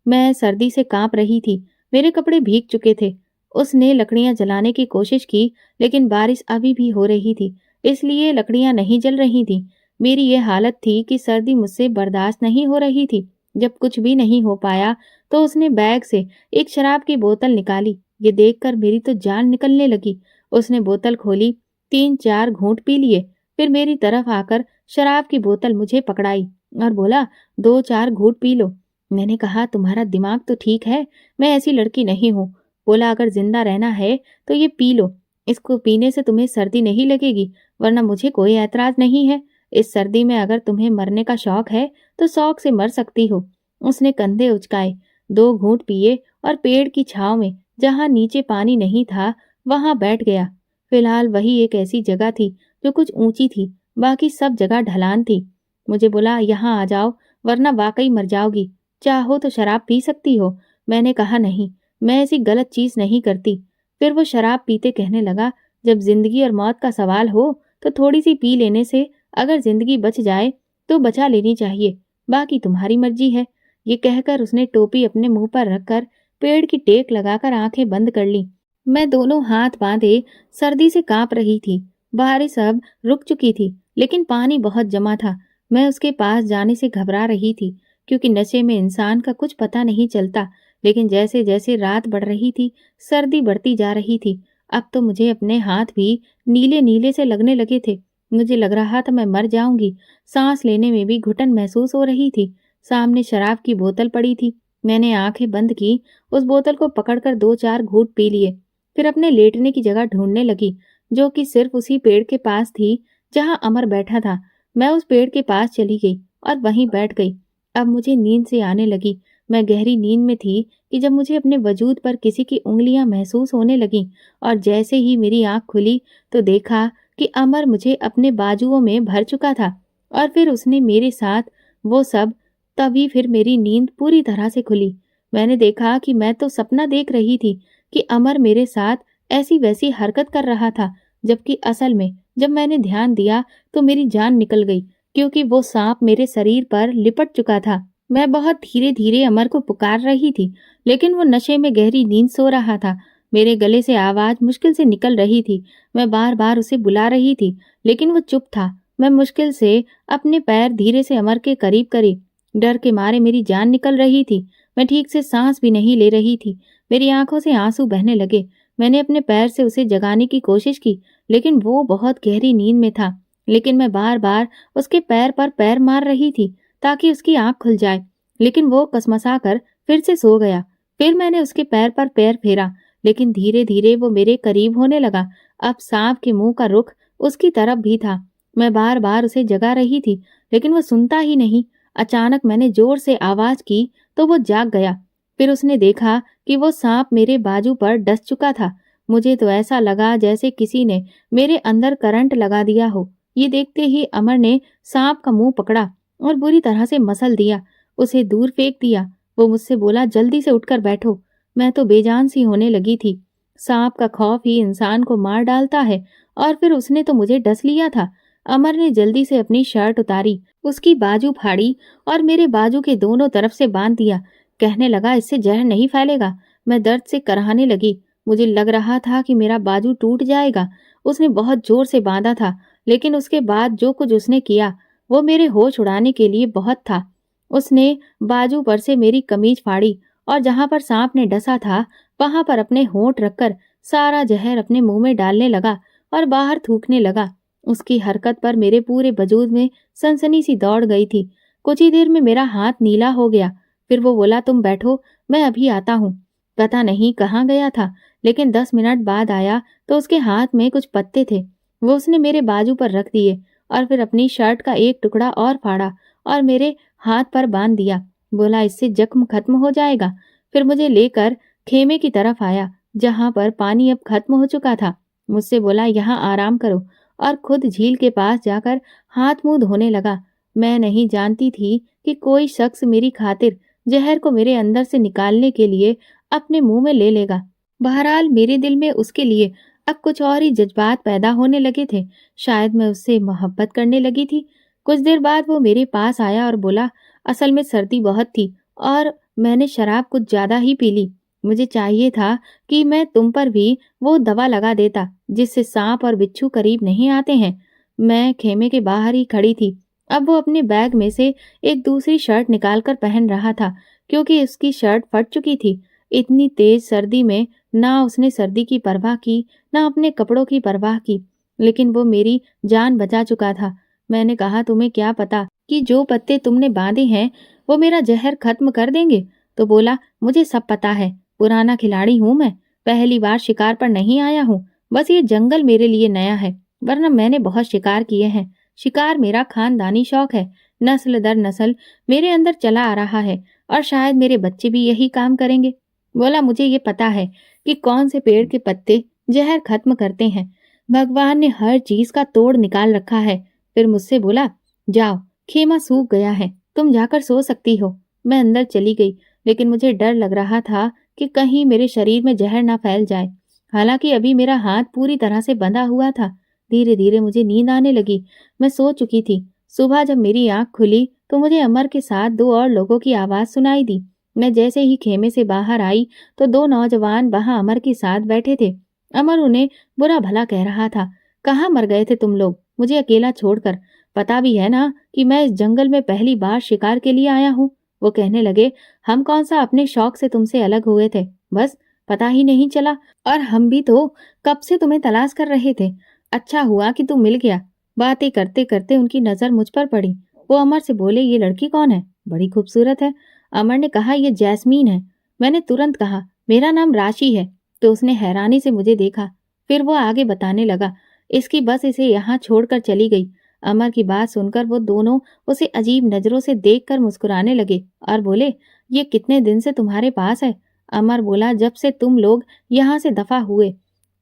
मैं सर्दी से कांप रही थी, मेरे कपड़े भीग चुके थे। उसने लकड़ियां जलाने की कोशिश की, लेकिन बारिश अभी भी हो रही थी, इसलिए लकड़ियां नहीं जल रही थी। मेरी ये हालत थी कि सर्दी मुझसे बर्दाश्त नहीं हो रही थी। जब कुछ भी नहीं हो पाया तो उसने बैग से एक शराब की बोतल निकाली। ये देखकर मेरी तो जान निकलने लगी। उसने बोतल खोली, 3-4 घूंट पी लिए, फिर मेरी तरफ आकर शराब की बोतल मुझे पकड़ाई और बोला, 2-4 घूंट पी लो। मैंने कहा, तुम्हारा दिमाग तो ठीक है, मैं ऐसी लड़की नहीं हूँ। बोला, अगर जिंदा रहना है तो ये पी लो, इसको पीने से तुम्हें सर्दी नहीं लगेगी, वरना मुझे कोई ऐतराज नहीं है। इस सर्दी में अगर तुम्हें मरने का शौक है तो शौक से मर सकती हो। उसने कंधे उचकाए, 2 घूंट पिए और पेड़ की छांव में, जहां नीचे पानी नहीं था, वहां बैठ गया। फिलहाल वही एक ऐसी जगह थी जो कुछ ऊंची थी, बाकी सब जगह ढलान थी। मुझे बोला, यहाँ आ जाओ, वरना वाकई मर जाओगी। चाहो तो शराब पी सकती हो। मैंने कहा, नहीं, मैं ऐसी गलत चीज नहीं करती। फिर वो शराब पीते कहने लगा, जब जिंदगी और मौत का सवाल हो तो थोड़ी सी पी लेने से अगर जिंदगी बच जाए तो बचा लेनी चाहिए, बाकी तुम्हारी मर्जी है। ये कहकर उसने टोपी अपने मुंह पर रखकर पेड़ की टेक लगाकर आंखें बंद कर ली। मैं दोनों हाथ बांधे सर्दी से कांप रही थी। बारिश अब रुक चुकी थी, लेकिन पानी बहुत जमा था। मैं उसके पास जाने से घबरा रही थी, क्योंकि नशे में इंसान का कुछ पता नहीं चलता। लेकिन जैसे जैसे रात बढ़ रही थी, सर्दी बढ़ती जा रही थी। अब तो मुझे अपने हाथ भी नीले नीले से लगने लगे थे। मुझे लग रहा था मैं मर जाऊंगी। सांस लेने में भी घुटन महसूस हो रही थी। सामने शराब की बोतल पड़ी थी। मैंने आंखें बंद की, उस बोतल को पकड़कर 2-4 घूंट पी लिए। फिर अपने लेटने की जगह ढूंढने लगी, जो कि सिर्फ उसी पेड़ के पास थी जहां अमर बैठा था। मैं उस पेड़ के पास चली गई और वहीं बैठ गई। अब मुझे नींद से आने लगी। मैं गहरी नींद में थी कि जब मुझे अपने वजूद पर किसी की उंगलियां महसूस होने लगीं, और जैसे ही मेरी आंख खुली तो देखा कि अमर मुझे अपने बाजुओं में भर चुका था, और फिर उसने मेरे साथ वो सब। तभी फिर मेरी नींद पूरी तरह से खुली। मैंने देखा कि मैं तो सपना देख रही थी कि अमर मेरे साथ ऐसी वैसी हरकत कर रहा था, जबकि असल में जब मैंने ध्यान दिया तो मेरी जान निकल गई, क्योंकि वो सांप मेरे शरीर पर लिपट चुका था। मैं बहुत धीरे धीरे अमर को पुकार रही थी, लेकिन वो नशे में गहरी नींद सो रहा था। मेरे गले से आवाज मुश्किल से निकल रही थी। मैं बार बार उसे बुला रही थी, लेकिन वो चुप था। मैं मुश्किल से अपने पैर धीरे से अमर के करीब करी। डर के मारे मेरी जान निकल रही थी। मैं ठीक से सांस भी नहीं ले रही थी। मेरी आंखों से आंसू बहने लगे। मैंने अपने पैर से उसे जगाने की कोशिश की, लेकिन वो बहुत गहरी नींद में था। लेकिन मैं बार बार उसके पैर पर पैर मार रही थी ताकि उसकी आंख खुल जाए, लेकिन वो कसमसाकर फिर से सो गया। फिर मैंने उसके पैर पर पैर फेरा, लेकिन धीरे धीरे वो मेरे करीब होने लगा। अब सांप के मुंह का रुख उसकी तरफ भी था। मैं बार बार उसे जगा रही थी, लेकिन वो सुनता ही नहीं। अचानक मैंने जोर से आवाज की तो वो जाग गया। फिर उसने देखा कि वो सांप मेरे बाजू पर डस चुका था। मुझे तो ऐसा लगा जैसे किसी ने मेरे अंदर करंट लगा दिया हो। ये देखते ही अमर ने सांप का मुंह पकड़ा और बुरी तरह से मसल दिया, उसे दूर फेंक दिया। वो मुझसे बोला, जल्दी से उठकर बैठो। मैं तो बेजान सी होने लगी थी। सांप का खौफ ही इंसान को मार डालता है, और फिर उसने तो मुझे डस लिया था। अमर ने जल्दी से अपनी शर्ट उतारी, उसकी बाजू फाड़ी और मेरे बाजू के दोनों तरफ से बांध दिया। कहने लगा, इससे जहर नहीं फैलेगा। मैं दर्द से कराहने लगी। मुझे लग रहा था कि मेरा बाजू टूट जाएगा। उसने बहुत जोर से बांधा था, लेकिन उसके बाद जो कुछ उसने किया वो मेरे होश उड़ाने के लिए बहुत था। उसने बाजू पर से मेरी कमीज फाड़ी और जहां पर सांप ने डसा था वहां पर अपने होंठ रखकर सारा जहर अपने मुंह में डालने लगा और बाहर थूकने लगा। उसकी हरकत पर मेरे पूरे वजूद में सनसनी सी दौड़ गई थी। कुछ ही देर में मेरा हाथ नीला हो गया। फिर वो बोला, तुम बैठो, मैं अभी आता हूँ। पता नहीं कहाँ गया था, लेकिन 10 मिनट बाद आया तो उसके हाथ में कुछ पत्ते थे। वो उसने मेरे बाजू पर रख दिए और फिर अपनी शर्ट का एक टुकड़ा और फाड़ा और मेरे हाथ पर बांध दिया। बोला, इससे जख्म खत्म हो जाएगा। फिर मुझे लेकर खेमे की तरफ आया, जहां पर पानी अब खत्म हो चुका था। मुझसे बोला, यहाँ आराम करो, और खुद झील के पास जाकर हाथ मुंह धोने लगा। मैं नहीं जानती थी कि कोई शख्स मेरी खातिर जहर को मेरे अंदर से निकालने के लिए अपने मुंह में ले लेगा। बहरहाल मेरे दिल में उसके लिए अब कुछ और ही जज्बात पैदा होने लगे थे। शायद मैं उससे मोहब्बत करने लगी थी। कुछ देर बाद वो मेरे पास आया और बोला, असल में सर्दी बहुत थी और मैंने शराब कुछ ज्यादा ही पी ली। मुझे चाहिए था कि मैं तुम पर भी वो दवा लगा देता जिससे सांप और बिच्छू करीब नहीं आते हैं। मैं खेमे के बाहर ही खड़ी थी। अब वो अपने बैग में से एक दूसरी शर्ट निकालकर पहन रहा था, क्योंकि उसकी शर्ट फट चुकी थी। इतनी तेज सर्दी में ना उसने सर्दी की परवाह की, ना अपने कपड़ों की परवाह की। लेकिन वो मेरी जान बचा चुका था। मैंने कहा, तुम्हें क्या पता कि जो पत्ते तुमने बांधे हैं वो मेरा जहर खत्म कर देंगे? तो बोला, मुझे सब पता है, पुराना खिलाड़ी हूं मैं, पहली बार शिकार पर नहीं आया हूँ। बस ये जंगल मेरे लिए नया है, वरना मैंने बहुत शिकार किए हैं। शिकार मेरा खानदानी शौक है, नस्ल दर नस्ल मेरे अंदर चला आ रहा है, और शायद मेरे बच्चे भी यही काम करेंगे। बोला, मुझे ये पता है कि कौन से पेड़ के पत्ते जहर खत्म करते हैं। भगवान ने हर चीज का तोड़ निकाल रखा है। फिर मुझसे बोला, जाओ, खेमा सूख गया है, तुम जाकर सो सकती हो। मैं अंदर चली गई, लेकिन मुझे डर लग रहा था कि कहीं मेरे शरीर में जहर ना फैल जाए। हालांकि अभी मेरा हाथ पूरी तरह से बंधा हुआ था। धीरे धीरे मुझे नींद आने लगी। मैं सो चुकी थी। सुबह जब मेरी आंख खुली तो मुझे अमर के साथ दो और लोगों की आवाज सुनाई दी। मैं जैसे ही खेमे से बाहर आई तो दो नौजवान वहां अमर के साथ बैठे थे। अमर उन्हें बुरा भला कह रहा था। कहाँ मर गए थे तुम लोग, मुझे अकेला छोड़कर? पता भी है ना कि मैं इस जंगल में पहली बार शिकार के लिए आया हूँ। वो कहने लगे, हम कौन सा अपने शौक से तुमसे अलग हुए थे, बस पता ही नहीं चला। और हम भी तो कब से तुम्हें तलाश कर रहे थे। अच्छा हुआ कि तू मिल गया। बातें करते करते उनकी नजर मुझ पर पड़ी। वो अमर से बोले, ये लड़की कौन है? बड़ी खूबसूरत है। अमर ने कहा, ये जैस्मीन है। मैंने तुरंत कहा, मेरा नाम राशि है। तो उसने हैरानी से मुझे देखा। फिर वो आगे बताने लगा, इसकी बस इसे यहाँ छोड़कर चली गई। अमर की बात सुनकर वो दोनों उसे अजीब नजरों से देखकर मुस्कुराने लगे और बोले, ये कितने दिन से तुम्हारे पास है? अमर बोला, जब से तुम लोग यहाँ से दफा हुए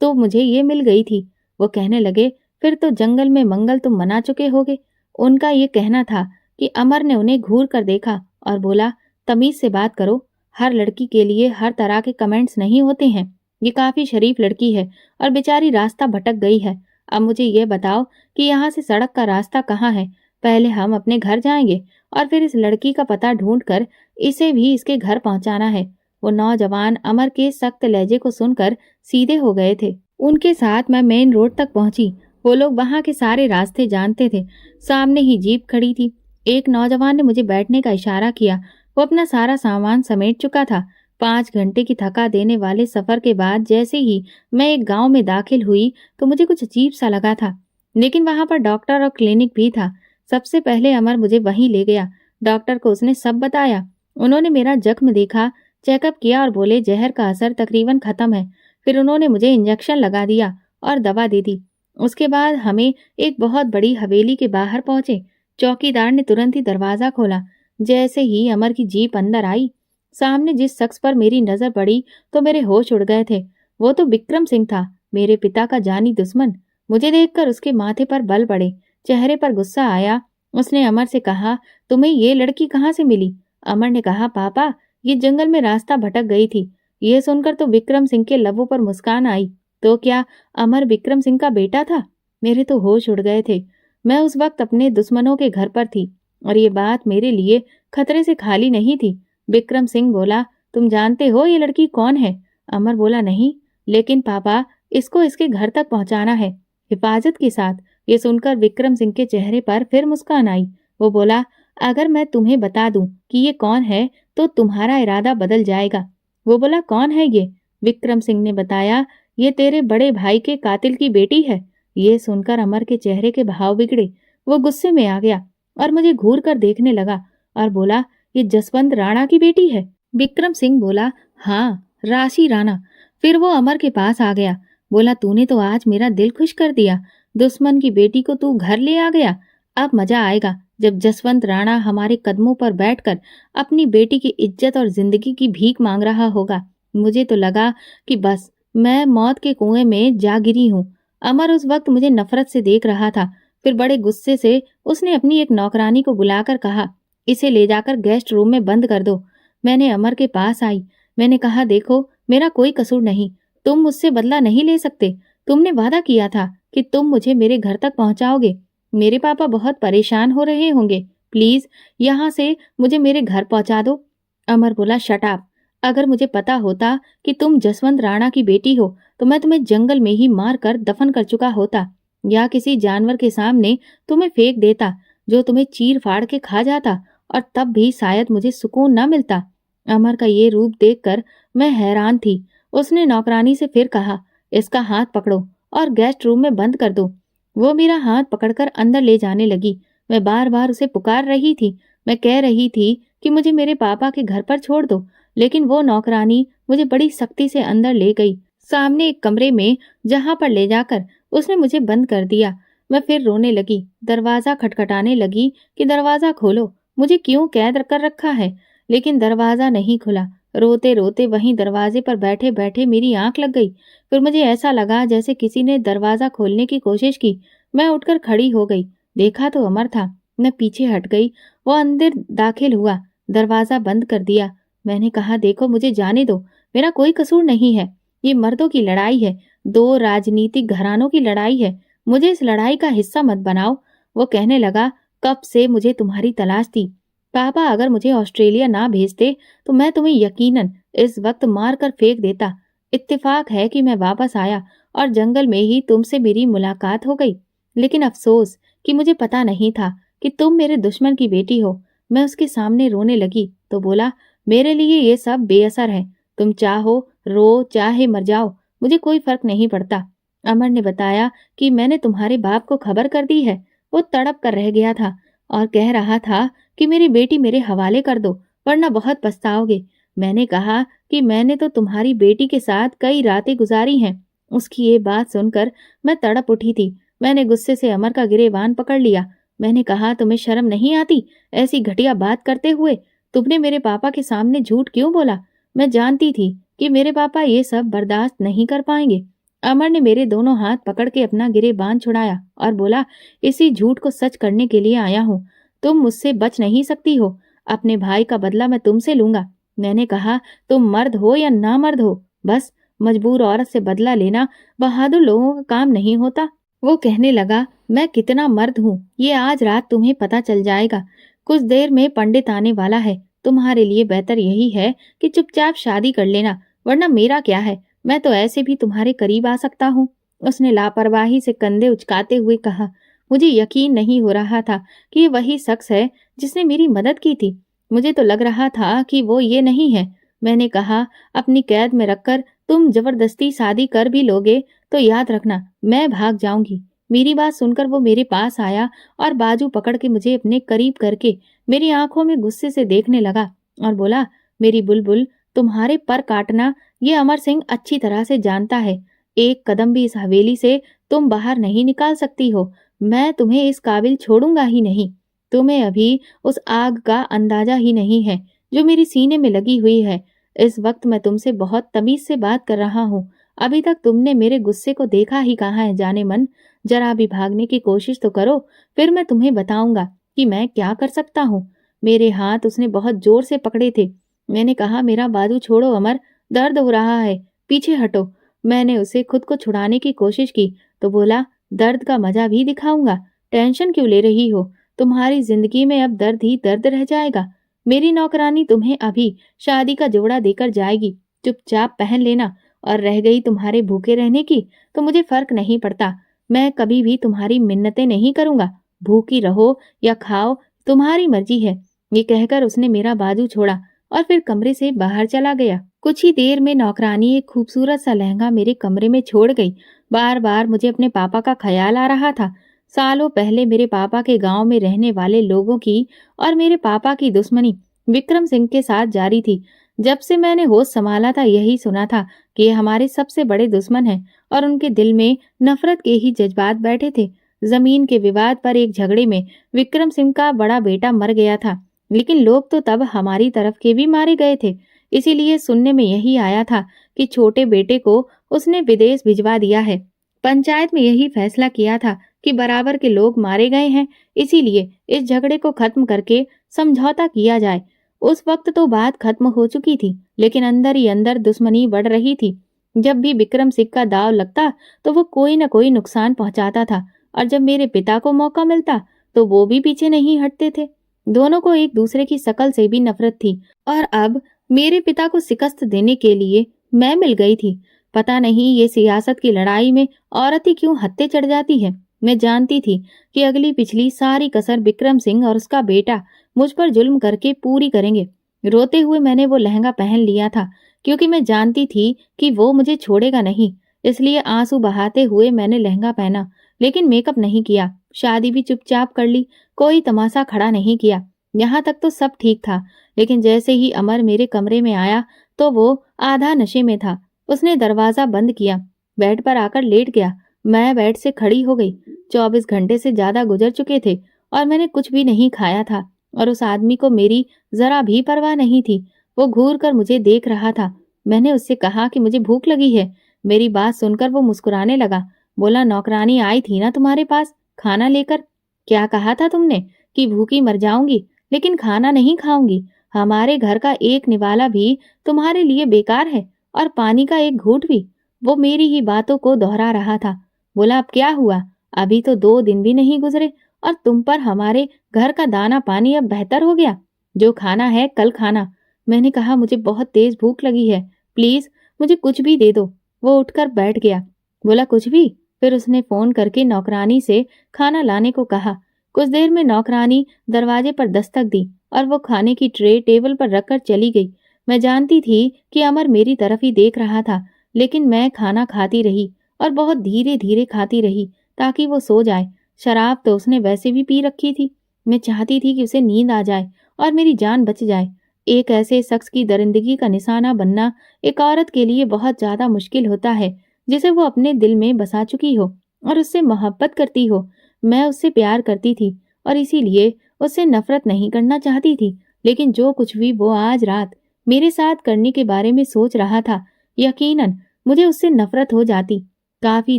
तो मुझे ये मिल गई थी। वो कहने लगे, फिर तो जंगल में मंगल तुम मना चुके होगे। उनका ये कहना था कि अमर ने उन्हें घूर कर देखा और बोला, तमीज से बात करो, हर लड़की के लिए हर तरह के कमेंट्स नहीं होते हैं। ये काफी शरीफ लड़की है और बेचारी रास्ता भटक गई है। अब मुझे ये बताओ कि यहाँ से सड़क का रास्ता कहाँ है? पहले हम अपने घर जाएंगे और फिर इस लड़की का पता ढूंढकर इसे भी इसके घर पहुंचाना है। वो नौजवान अमर के सख्त लहजे को सुनकर सीधे हो गए थे। उनके साथ मैं मेन रोड तक पहुंची। वो लोग वहां के सारे रास्ते जानते थे। सामने ही जीप खड़ी थी। एक नौजवान ने मुझे बैठने का इशारा किया। वो अपना सारा सामान समेट चुका था। 5 घंटे की थका देने वाले सफर के बाद जैसे ही मैं एक गांव में दाखिल हुई तो मुझे कुछ अजीब सा लगा था। लेकिन वहां पर डॉक्टर और क्लिनिक भी था। सबसे पहले अमर मुझे वहीं ले गया। डॉक्टर को उसने सब बताया। उन्होंने मेरा जख्म देखा, चेकअप किया और बोले, जहर का असर तकरीबन खत्म है। फिर उन्होंने मुझे इंजेक्शन लगा दिया और दवा दे दी। उसके बाद हमें एक बहुत बड़ी हवेली के बाहर पहुंचे। चौकीदार ने तुरंत ही दरवाजा खोला। जैसे ही अमर की जीप अंदर आई, सामने जिस शख्स पर मेरी नजर पड़ी तो मेरे होश उड़ गए थे। वो तो विक्रम सिंह था, मेरे पिता का जानी दुश्मन। मुझे देखकर उसके माथे पर बल पड़े, चेहरे पर गुस्सा आया। उसने अमर से कहा, तुम्हें ये लड़की कहाँ से मिली? अमर ने कहा, पापा, ये जंगल में रास्ता भटक गई थी। ये सुनकर तो विक्रम सिंह के लबों पर मुस्कान आई। तो क्या अमर विक्रम सिंह का बेटा था? मेरे तो होश उड़ गए थे। मैं उस वक्त अपने दुश्मनों के घर पर थी और ये बात मेरे लिए खतरे से खाली नहीं थी। विक्रम सिंह बोला, तुम जानते हो ये लड़की कौन है? अमर बोला, नहीं, लेकिन पापा, इसको इसके घर तक पहुंचाना है, हिफाजत के साथ। ये सुनकर विक्रम सिंह के चेहरे पर फिर मुस्कान आई। वो बोला, अगर मैं तुम्हें बता दूं कि ये कौन है तो तुम्हारा इरादा बदल जाएगा। वो बोला, कौन है ये? विक्रम सिंह ने बताया, ये तेरे बड़े भाई के कातिल की बेटी है। ये सुनकर अमर के चेहरे के भाव बिगड़े। वो गुस्से में आ गया और मुझे घूर कर देखने लगा और बोला, ये जसवंत राणा की बेटी है? विक्रम सिंह बोला, हाँ, राशि राणा। फिर वो अमर के पास आ गया। बोला, तूने तो आज मेरा दिल खुश कर दिया। दुश्मन की बेटी को तू घर ले आ गया। अब मजा आएगा जब जसवंत राणा हमारे कदमों पर बैठकर अपनी बेटी की इज्जत और जिंदगी की भीख मांग रहा होगा। मुझे तो लगा कि बस मैं मौत के कुएं में जा गिरी हूँ। अमर उस वक्त मुझे नफरत से देख रहा था। फिर बड़े गुस्से से उसने अपनी एक नौकरानी को बुलाकर कहा, इसे ले जाकर गेस्ट रूम में बंद कर दो। मैंने अमर के पास आई। मैंने कहा, देखो, मेरा कोई कसूर नहीं। तुम मुझसे बदला नहीं ले सकते। तुमने वादा किया था कि तुम मुझे मेरे घर तक पहुंचाओगे। मेरे पापा बहुत परेशान हो रहे होंगे। प्लीज यहाँ से मुझे मेरे घर पहुंचा दो। अमर बोला, शट अप। अगर मुझे पता होता कि तुम जसवंत राणा की बेटी हो तो मैं तुम्हें जंगल में ही मार कर दफन कर चुका होता, या किसी जानवर के सामने तुम्हें फेंक देता जो तुम्हें चीर फाड़ के खा जाता, और तब भी शायद मुझे सुकून न मिलता। अमर का ये रूप देखकर मैं हैरान थी। उसने नौकरानी से फिर कहा, इसका हाथ पकड़ो और गेस्ट रूम में बंद कर दो। वो मेरा हाथ पकड़कर अंदर ले जाने लगी। मैं बार बार उसे पुकार रही थी। मैं कह रही थी कि मुझे मेरे पापा के घर पर छोड़ दो, लेकिन वो नौकरानी मुझे बड़ी सख्ती से अंदर ले गई, सामने एक कमरे में, जहां पर ले जाकर उसने मुझे बंद कर दिया। मैं फिर रोने लगी, दरवाजा खटखटाने लगी कि दरवाजा खोलो, मुझे क्यों कैद कर रखा है। लेकिन दरवाजा नहीं खुला। रोते रोते वहीं दरवाजे पर बैठे बैठे मेरी आंख लग गई। फिर मुझे ऐसा लगा जैसे किसी ने दरवाजा खोलने की कोशिश की। मैं उठकर खड़ी हो गई। देखा तो अमर था। मैं पीछे हट गई। वो अंदर दाखिल हुआ, दरवाजा बंद कर दिया। मैंने कहा, देखो मुझे जाने दो, मेरा कोई कसूर नहीं है। ये मर्दों की लड़ाई है, दो राजनीतिक घरानों की लड़ाई है। मुझे इस लड़ाई का हिस्सा मत बनाओ। वो कहने लगा, कब से मुझे तुम्हारी तलाश थी। पापा अगर मुझे ऑस्ट्रेलिया ना भेजते तो मैं तुम्हें यकीनन इस वक्त मार कर फेंक देता। इत्तेफाक है कि मैं वापस आया और जंगल में ही तुमसे मेरी मुलाकात हो गई। लेकिन अफसोस कि मुझे पता नहीं था कि तुम मेरे दुश्मन की बेटी हो। मैं उसके सामने रोने लगी तो बोला, मेरे लिए ये सब बेअसर है। तुम चाहो रो, चाहे मर जाओ, मुझे कोई फर्क नहीं पड़ता। अमर ने बताया कि मैंने तुम्हारे बाप को खबर कर दी है। वो तड़प कर रह गया था और कह रहा था कि मेरी बेटी मेरे हवाले कर दो, वरना बहुत पछताओगे। मैंने कहा कि मैंने तो तुम्हारी बेटी के साथ कई रातें गुजारी हैं। उसकी ये बात सुनकर मैं तड़प उठी थी। मैंने गुस्से से अमर का गिरेबान पकड़ लिया। मैंने कहा, तुम्हें शर्म नहीं आती ऐसी घटिया बात करते हुए? तुमने मेरे पापा के सामने झूठ क्यों बोला? मैं जानती थी कि मेरे पापा ये सब बर्दाश्त नहीं कर पाएंगे। अमर ने मेरे दोनों हाथ पकड़ के अपना गिरेबान छुड़ाया और बोला, इसी झूठ को सच करने के लिए आया हूँ। तुम मुझसे बच नहीं सकती हो। अपने भाई का बदला मैं तुमसे लूंगा। मैंने कहा, तुम मर्द हो या ना मर्द हो, बस मजबूर औरत से बदला लेना बहादुर लोगों का काम नहीं होता। वो कहने लगा, मैं कितना मर्द हूँ ये आज रात तुम्हें पता चल जाएगा। कुछ देर में पंडित आने वाला है। तुम्हारे लिए बेहतर यही है कि चुपचाप शादी कर लेना, वरना मेरा क्या है, मैं तो ऐसे भी तुम्हारे करीब आ सकता हूँ। उसने लापरवाही से कंधे उचकाते हुए कहा। मुझे यकीन नहीं हो रहा था कि ये वही शख्स है जिसने मेरी मदद की थी। मुझे तो लग रहा था कि वो ये नहीं है। मैंने कहा, अपनी कैद में रखकर तुम जबरदस्ती शादी कर भी लोगे तो याद रखना मैं भाग जाऊंगी। मेरी बात सुनकर वो मेरे पास आया और बाजू पकड़ के मुझे अपने करीब करके मेरी आंखों में गुस्से से देखने लगा और बोला, मेरी बुलबुल, तुम्हारे पर काटना ये अमर सिंह अच्छी तरह से जानता है। एक कदम भी इस हवेली से तुम बाहर नहीं निकाल सकती हो। मैं तुम्हें इस काबिल छोड़ूंगा ही नहीं। तुम्हें अभी उस आग का अंदाजा ही नहीं है जो मेरी सीने में लगी हुई है। इस वक्त मैं तुमसे बहुत तमीज से बात कर रहा हूँ। अभी तक तुमने मेरे गुस्से को देखा ही कहाँ है जाने मन। जरा भी भागने की कोशिश तो करो, फिर मैं तुम्हें बताऊंगा कि मैं क्या कर सकता हूँ। मेरे हाथ उसने बहुत जोर से पकड़े थे। मैंने कहा, मेरा बाजू छोड़ो अमर, दर्द हो रहा है, पीछे हटो। मैंने उसे खुद को छुड़ाने की कोशिश की तो बोला, दर्द का मजा भी दिखाऊंगा। टेंशन क्यों ले रही हो? तुम्हारी जिंदगी में अब दर्द ही दर्द रह जाएगा। मेरी नौकरानी तुम्हें अभी शादी का जोड़ा देकर जाएगी। चुपचाप पहन लेना। और रह गई तुम्हारे भूखे रहने की, तो मुझे फर्क नहीं पड़ता। मैं कभी भी तुम्हारी मिन्नतें नहीं करूंगा। भूखी रहो या खाओ, तुम्हारी मर्जी है। ये कहकर उसने मेरा बाजू छोड़ा और फिर कमरे से बाहर चला गया। कुछ ही देर में नौकरानी एक खूबसूरत सा लहंगा मेरे कमरे में छोड़ गई। बार बार मुझे अपने पापा का ख्याल आ रहा था। सालों पहले मेरे पापा के गांव में रहने वाले लोगों की और मेरे पापा की दुश्मनी विक्रम सिंह के साथ जारी थी। जब से मैंने होश संभाला था यही सुना था कि ये हमारे सबसे बड़े दुश्मन हैं और उनके दिल में नफरत के ही जज्बात बैठे थे। जमीन के विवाद पर एक झगड़े में विक्रम सिंह का बड़ा बेटा मर गया था, लेकिन लोग तो तब हमारी तरफ के भी मारे गए थे। इसीलिए सुनने में यही आया था कि छोटे बेटे को उसने विदेश भिजवा दिया है। पंचायत में यही फैसला किया था कि बराबर के लोग मारे गए हैं, इसीलिए इस झगड़े को खत्म करके समझौता किया जाए। उस वक्त तो बात खत्म हो चुकी थी, लेकिन अंदर ही अंदर दुश्मनी बढ़ रही थी। जब भी विक्रम सिंह का दाव लगता तो वो कोई न कोई नुकसान पहुंचाता था, और जब मेरे पिता को मौका मिलता तो वो भी पीछे नहीं हटते थे। दोनों को एक दूसरे की शकल से भी नफरत थी, और अब मेरे पिता को शिकस्त देने के लिए मैं मिल गई थी। पता नहीं ये सियासत की लड़ाई में औरत ही क्यों हत्थे चढ़ जाती है। मैं जानती थी कि अगली पिछली सारी कसर विक्रम सिंह और उसका बेटा मुझ पर जुल्म करके पूरी करेंगे। रोते हुए मैंने वो लहंगा पहन लिया था, क्योंकि मैं जानती थी कि वो मुझे छोड़ेगा नहीं। इसलिए आंसू बहाते हुए मैंने लहंगा पहना। लेकिन मेकअप नहीं किया, शादी भी चुपचाप कर ली, कोई तमाशा खड़ा नहीं किया। यहाँ तक तो सब ठीक था, लेकिन जैसे ही अमर मेरे कमरे में आया तो वो आधा नशे में था। उसने दरवाजा बंद किया, बेड पर आकर लेट गया। मैं बेड से खड़ी हो गई। 24 घंटे से ज्यादा गुजर चुके थे और मैंने कुछ भी नहीं खाया था और उस आदमी को मेरी जरा भी परवाह नहीं थी। वो घूर कर मुझे देख रहा था। मैंने उससे कहा कि मुझे भूख लगी है। मेरी बात सुनकर वो मुस्कुराने लगा। बोला, नौकरानी आई थी ना तुम्हारे पास खाना लेकर? क्या कहा था तुमने कि भूखी मर जाऊंगी लेकिन खाना नहीं खाऊंगी? हमारे घर का एक निवाला भी तुम्हारे लिए बेकार है और पानी का एक घूंट भी। वो मेरी ही बातों को दोहरा रहा था। बोला, अब क्या हुआ? अभी तो 2 दिन भी नहीं गुजरे और तुम पर हमारे घर का दाना पानी अब बेहतर हो गया। जो खाना है कल खाना। मैंने कहा, मुझे बहुत तेज भूख लगी है, प्लीज मुझे कुछ भी दे दो। वो उठकर बैठ गया। बोला, कुछ भी? फिर उसने फोन करके नौकरानी से खाना लाने को कहा। कुछ देर में नौकरानी दरवाजे पर दस्तक दी और वो खाने की ट्रे टेबल पर रखकर चली गई। मैं जानती थी कि अमर मेरी तरफ ही देख रहा था, लेकिन मैं खाना खाती रही और बहुत धीरे धीरे खाती रही ताकि वो सो जाए। शराब तो उसने वैसे भी पी रखी थी। मैं चाहती थी कि उसे नींद आ जाए और मेरी जान बच जाए। एक ऐसे शख्स की दरिंदगी का निशाना बनना एक औरत के लिए बहुत ज्यादा मुश्किल होता है, जिसे वो अपने दिल में बसा चुकी हो और उससे मोहब्बत करती हो। मैं उससे प्यार करती थी और इसीलिए उससे नफरत नहीं करना चाहती थी। लेकिन जो कुछ भी वो आज रात मेरे साथ करने के बारे में सोच रहा था, यकीनन मुझे उससे नफरत हो जाती। काफी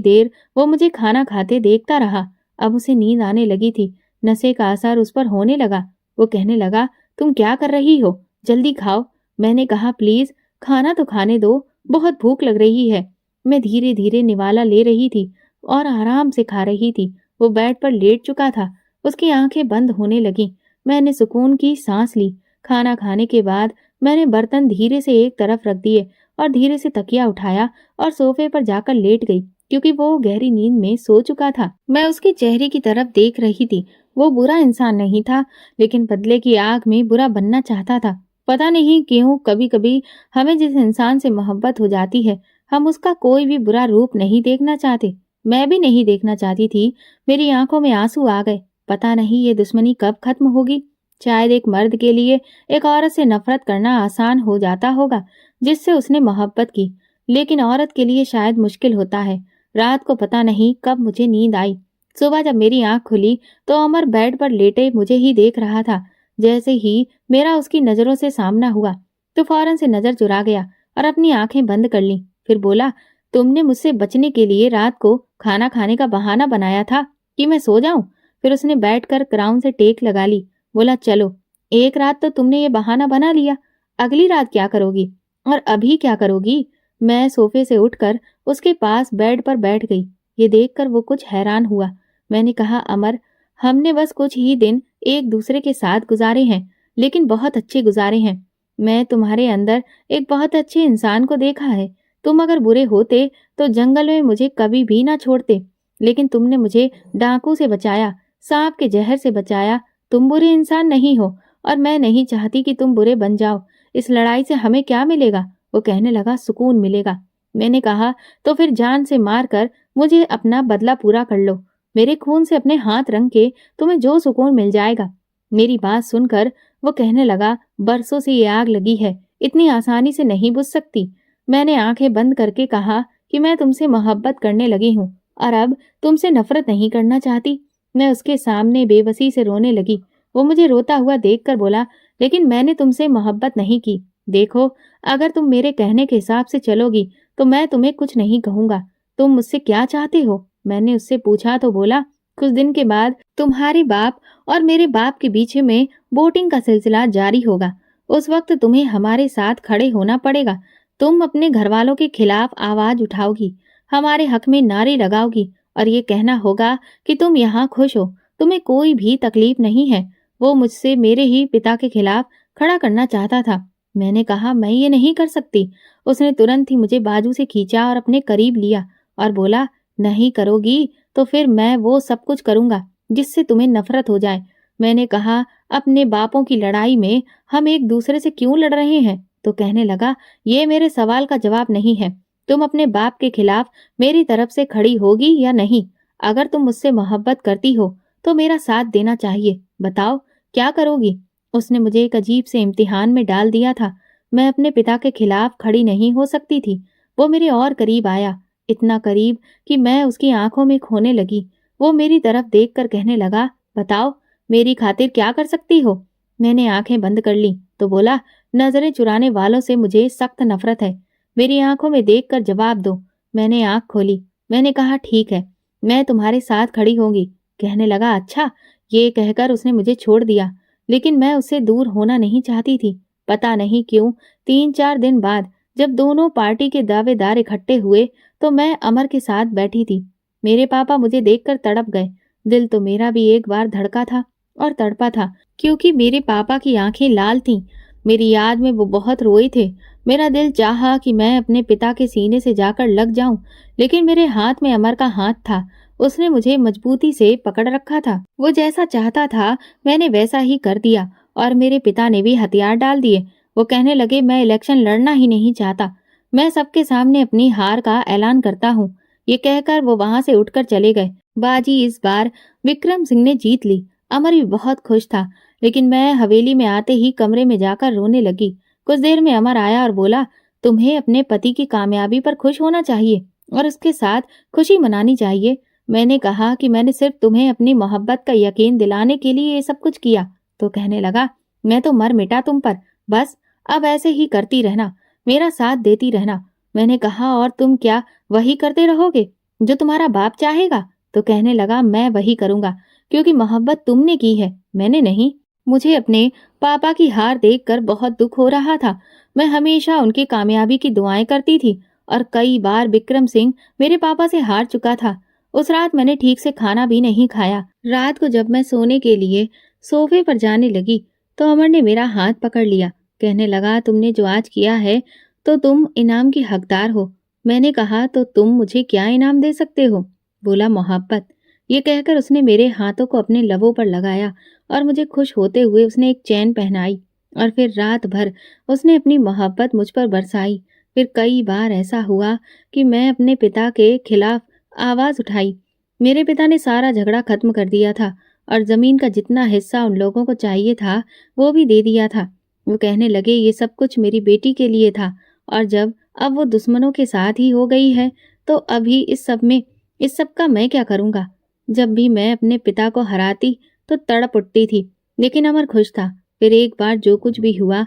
देर वो मुझे खाना खाते देखता रहा। अब उसे नींद आने लगी थी। नशे का असर उस पर होने लगा। वो कहने लगा, तुम क्या कर रही हो? जल्दी खाओ। मैंने कहा, प्लीज खाना तो खाने दो, बहुत भूख लग रही है। मैं धीरे धीरे निवाला ले रही थी और आराम से खा रही थी। वो बेड पर लेट चुका था। उसकी आंखें बंद होने लगी। मैंने सुकून की सांस ली। खाना खाने के बाद मैंने बर्तन धीरे से एक तरफ रख दिए और धीरे से तकिया उठाया और सोफे पर जाकर लेट गई, क्योंकि वो गहरी नींद में सो चुका था। मैं उसके चेहरे की तरफ देख रही थी। वो बुरा इंसान नहीं था, लेकिन बदले की आग में बुरा बनना चाहता था। पता नहीं क्यों कभी कभी हमें जिस इंसान से मोहब्बत हो जाती है, हम उसका कोई भी बुरा रूप नहीं देखना चाहते। मैं भी नहीं देखना चाहती थी। मेरी आंखों में आंसू आ गए। पता नहीं ये दुश्मनी कब खत्म होगी। शायद एक मर्द के लिए एक औरत से नफरत करना आसान हो जाता होगा जिससे उसने मोहब्बत की, लेकिन औरत के लिए शायद मुश्किल होता है। रात को पता नहीं कब मुझे नींद आई। सुबह जब मेरी आंख खुली तो अमर बेड पर लेटे मुझे ही देख रहा था। जैसे ही मेरा उसकी नजरों से सामना हुआ तो फौरन से नजर चुरा गया और अपनी आंखें बंद कर ली। फिर बोला, तुमने मुझसे बचने के लिए रात को खाना खाने का बहाना बनाया था कि मैं सो जाऊं। फिर उसने बैठकर क्राउन से टेक लगा ली। बोला, चलो, एक रात तो तुमने ये बहाना बना लिया, अगली रात क्या करोगी और अभी क्या करोगी? मैं सोफे से उठकर उसके पास बेड पर बैठ गई। ये देखकर वो कुछ हैरान हुआ। मैंने कहा, अमर, हमने बस कुछ ही दिन एक दूसरे के साथ गुजारे हैं, लेकिन बहुत अच्छे गुजारे हैं। मैं तुम्हारे अंदर एक बहुत अच्छे इंसान को देखा है। तुम अगर बुरे होते तो जंगल में मुझे कभी भी ना छोड़ते, लेकिन तुमने मुझे डाकू से बचाया, सांप के जहर से बचाया। तुम बुरे इंसान नहीं हो और मैं नहीं चाहती कि तुम बुरे बन जाओ। इस लड़ाई से हमें क्या मिलेगा? वो कहने लगा, सुकून मिलेगा। मैंने कहा, तो फिर जान से मार कर मुझे अपना बदला पूरा कर लो। मेरे खून से अपने हाथ रंग के तुम्हें जो सुकून मिल जाएगा। मेरी बात सुनकर वो कहने लगा, बरसों से ये आग लगी है, इतनी आसानी से नहीं बुझ सकती। मैंने आंखें बंद करके कहा कि मैं तुमसे मोहब्बत करने लगी हूँ और अब तुमसे नफरत नहीं करना चाहती। मैं उसके सामने बेबसी से रोने लगी। वो मुझे रोता हुआ देखकर बोला, लेकिन मैंने तुमसे मोहब्बत नहीं की। देखो, अगर तुम मेरे कहने के हिसाब से चलोगी तो मैं तुम्हें कुछ नहीं कहूंगा। तुम मुझसे क्या चाहते हो? मैंने उससे पूछा तो बोला, कुछ दिन के बाद तुम्हारे बाप और मेरे बाप के बीच में वोटिंग का सिलसिला जारी होगा। उस वक्त तुम्हें हमारे साथ खड़े होना पड़ेगा। तुम अपने घर वालों के खिलाफ आवाज उठाओगी, हमारे हक में नारे लगाओगी और ये कहना होगा कि तुम यहाँ खुश हो, तुम्हें कोई भी तकलीफ नहीं है। वो मुझसे मेरे ही पिता के खिलाफ खड़ा करना चाहता था। मैंने कहा, मैं ये नहीं कर सकती। उसने तुरंत ही मुझे बाजू से खींचा और अपने करीब लिया और बोला, नहीं करोगी तो फिर मैं वो सब कुछ करूंगा जिससे तुम्हें नफरत हो जाए। मैंने कहा, अपने बापों की लड़ाई में हम एक दूसरे से क्यों लड़ रहे हैं? तो कहने लगा, ये मेरे सवाल का जवाब नहीं है। तुम अपने बाप के खिलाफ मेरी तरफ से खड़ी होगी या नहीं? अगर तुम मुझसे मोहब्बत करती हो तो मेरा साथ देना चाहिए। बताओ क्या करोगी? उसने मुझे एक अजीब से इम्तिहान में डाल दिया था। मैं अपने पिता के खिलाफ खड़ी नहीं हो सकती थी। वो मेरे और करीब आया, इतना करीब कि मैं उसकी आंखों में खोने लगी। वो मेरी तरफ देखकर कहने लगा, बताओ मेरी खातिर क्या कर सकती हो? मैंने आंखें बंद कर ली तो बोला, नजरें चुराने वालों से मुझे सख्त नफरत है। मेरी आंखों में देखकर जवाब दो। मैंने आंख खोली। मैंने कहा, ठीक है, मैं तुम्हारे साथ खड़ी होंगी। कहने लगा, अच्छा। ये कहकर उसने मुझे छोड़ दिया, लेकिन मैं उससे दूर होना नहीं चाहती थी। पता नहीं क्यों 3-4 दिन बाद जब दोनों पार्टी के दावेदार इकट्ठे हुए तो मैं अमर के साथ बैठी थी। मेरे पापा मुझे देखकर तड़प गए। दिल तो मेरा भी एक बार धड़का था और तड़पा था, क्योंकि मेरे पापा की आंखें लाल थीं। मेरी याद में वो बहुत रोए थे। मेरा दिल चाहा कि मैं अपने पिता के सीने से जाकर लग जाऊं, लेकिन मेरे हाथ में अमर का हाथ था। उसने मुझे मजबूती से पकड़ रखा था। वो जैसा चाहता था मैंने वैसा ही कर दिया और मेरे पिता ने भी हथियार डाल दिए। वो कहने लगे, मैं इलेक्शन लड़ना ही नहीं चाहता, मैं सबके सामने अपनी हार का ऐलान करता हूँ। ये कहकर वो वहां से उठकर चले गए। बाजी इस बार विक्रम सिंह ने जीत ली। अमर भी बहुत खुश था, लेकिन मैं हवेली में आते ही कमरे में जाकर रोने लगी। कुछ देर में अमर आया और बोला, तुम्हें अपने पति की कामयाबी पर खुश होना चाहिए और उसके साथ खुशी मनानी चाहिए। मैंने कहा कि मैंने सिर्फ तुम्हें अपनी मोहब्बत का यकीन दिलाने के लिए ये सब कुछ किया। तो कहने लगा, मैं तो मर मिटा तुम पर, बस अब ऐसे ही करती रहना, मेरा साथ देती रहना। मैंने कहा, और तुम क्या वही करते रहोगे जो तुम्हारा बाप चाहेगा? तो कहने लगा, मैं वही करूंगा, क्योंकि मोहब्बत तुमने की है, मैंने नहीं। मुझे अपने पापा की हार देखकर बहुत दुख हो रहा था। मैं हमेशा उनकी कामयाबी की दुआएं करती थी और कई बार विक्रम सिंह मेरे पापा से हार चुका था। उस रात मैंने ठीक से खाना भी नहीं खाया। रात को जब मैं सोने के लिए सोफे पर जाने लगी तो अमर ने मेरा हाथ पकड़ लिया। कहने लगा, तुमने जो आज किया है तो तुम इनाम की हकदार हो। मैंने कहा, तो तुम मुझे क्या इनाम दे सकते हो? बोला, मोहब्बत। ये कहकर उसने मेरे हाथों को अपने लबों पर लगाया और मुझे खुश होते हुए उसने एक चैन पहनाई और फिर रात भर उसने अपनी मोहब्बत मुझ पर बरसाई। फिर कई बार ऐसा हुआ कि मैं अपने पिता के खिलाफ आवाज उठाई। मेरे पिता ने सारा झगड़ा खत्म कर दिया था और जमीन का जितना हिस्सा उन लोगों को चाहिए था वो भी दे दिया था। वो कहने लगे, ये सब कुछ मेरी बेटी के लिए था, और जब अब वो दुश्मनों के साथ ही हो गई है तो अभी इस सब का मैं क्या करूंगा? जब भी मैं अपने पिता को हराती तो तड़प उठती थी, लेकिन अमर खुश था। फिर एक बार जो कुछ भी हुआ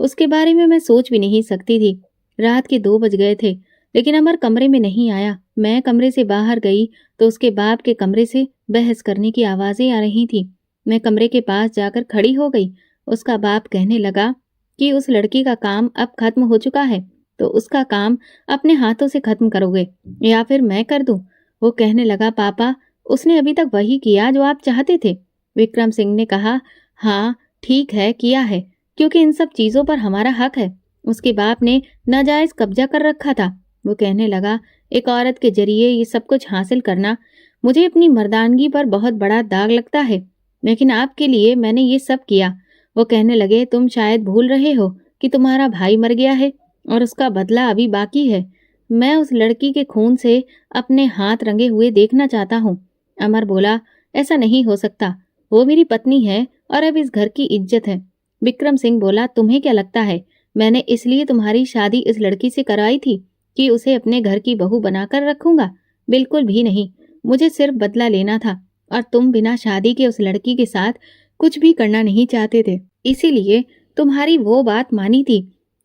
उसके बारे में मैं सोच भी नहीं सकती थी। रात के 2 बज गए थे, लेकिन अमर कमरे में नहीं आया। मैं कमरे से बाहर गई तो उसके बाप के कमरे से बहस करने की आवाजें आ रही थी। मैं कमरे के पास जाकर खड़ी हो गई। उसका बाप कहने लगा कि उस लड़की का काम अब खत्म हो चुका है, तो उसका काम अपने हाथों से खत्म करोगे या फिर मैं कर दूं? वो कहने लगा, पापा, उसने अभी तक वही किया जो आप चाहते थे। विक्रम सिंह ने कहा, हाँ ठीक है, किया है, क्योंकि इन सब चीजों पर हमारा हक है। उसके बाप ने नाजायज कब्जा कर रखा था। वो कहने लगा, एक औरत के जरिए ये सब कुछ हासिल करना मुझे अपनी मर्दानगी पर बहुत बड़ा दाग लगता है, लेकिन आपके लिए मैंने ये सब किया। वो कहने लगे, तुम शायद भूल रहे हो कि तुम्हारा भाई मर गया है और उसका बदला अभी बाकी है। मैं उस लड़की के खून से अपने हाथ रंगे हुए देखना चाहता हूँ। अमर बोला, ऐसा नहीं हो सकता, वो मेरी पत्नी है और अब इस घर की इज्जत है। विक्रम सिंह बोला, तुम्हें क्या लगता है मैंने इसलिए तुम्हारी शादी इस लड़की से कराई थी कि उसे अपने घर की बहू बनाकर रखूंगा? बिल्कुल भी नहीं। मुझे सिर्फ बदला लेना था और तुम बिना शादी के उस लड़की के साथ कुछ भी करना नहीं चाहते थे, इसीलिए तुम्हारी वो बात मानी थी।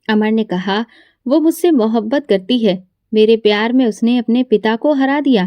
अमर ने कहा, वो मुझसे मोहब्बत करती है, मेरे प्यार में उसने अपने पिता को हरा दिया।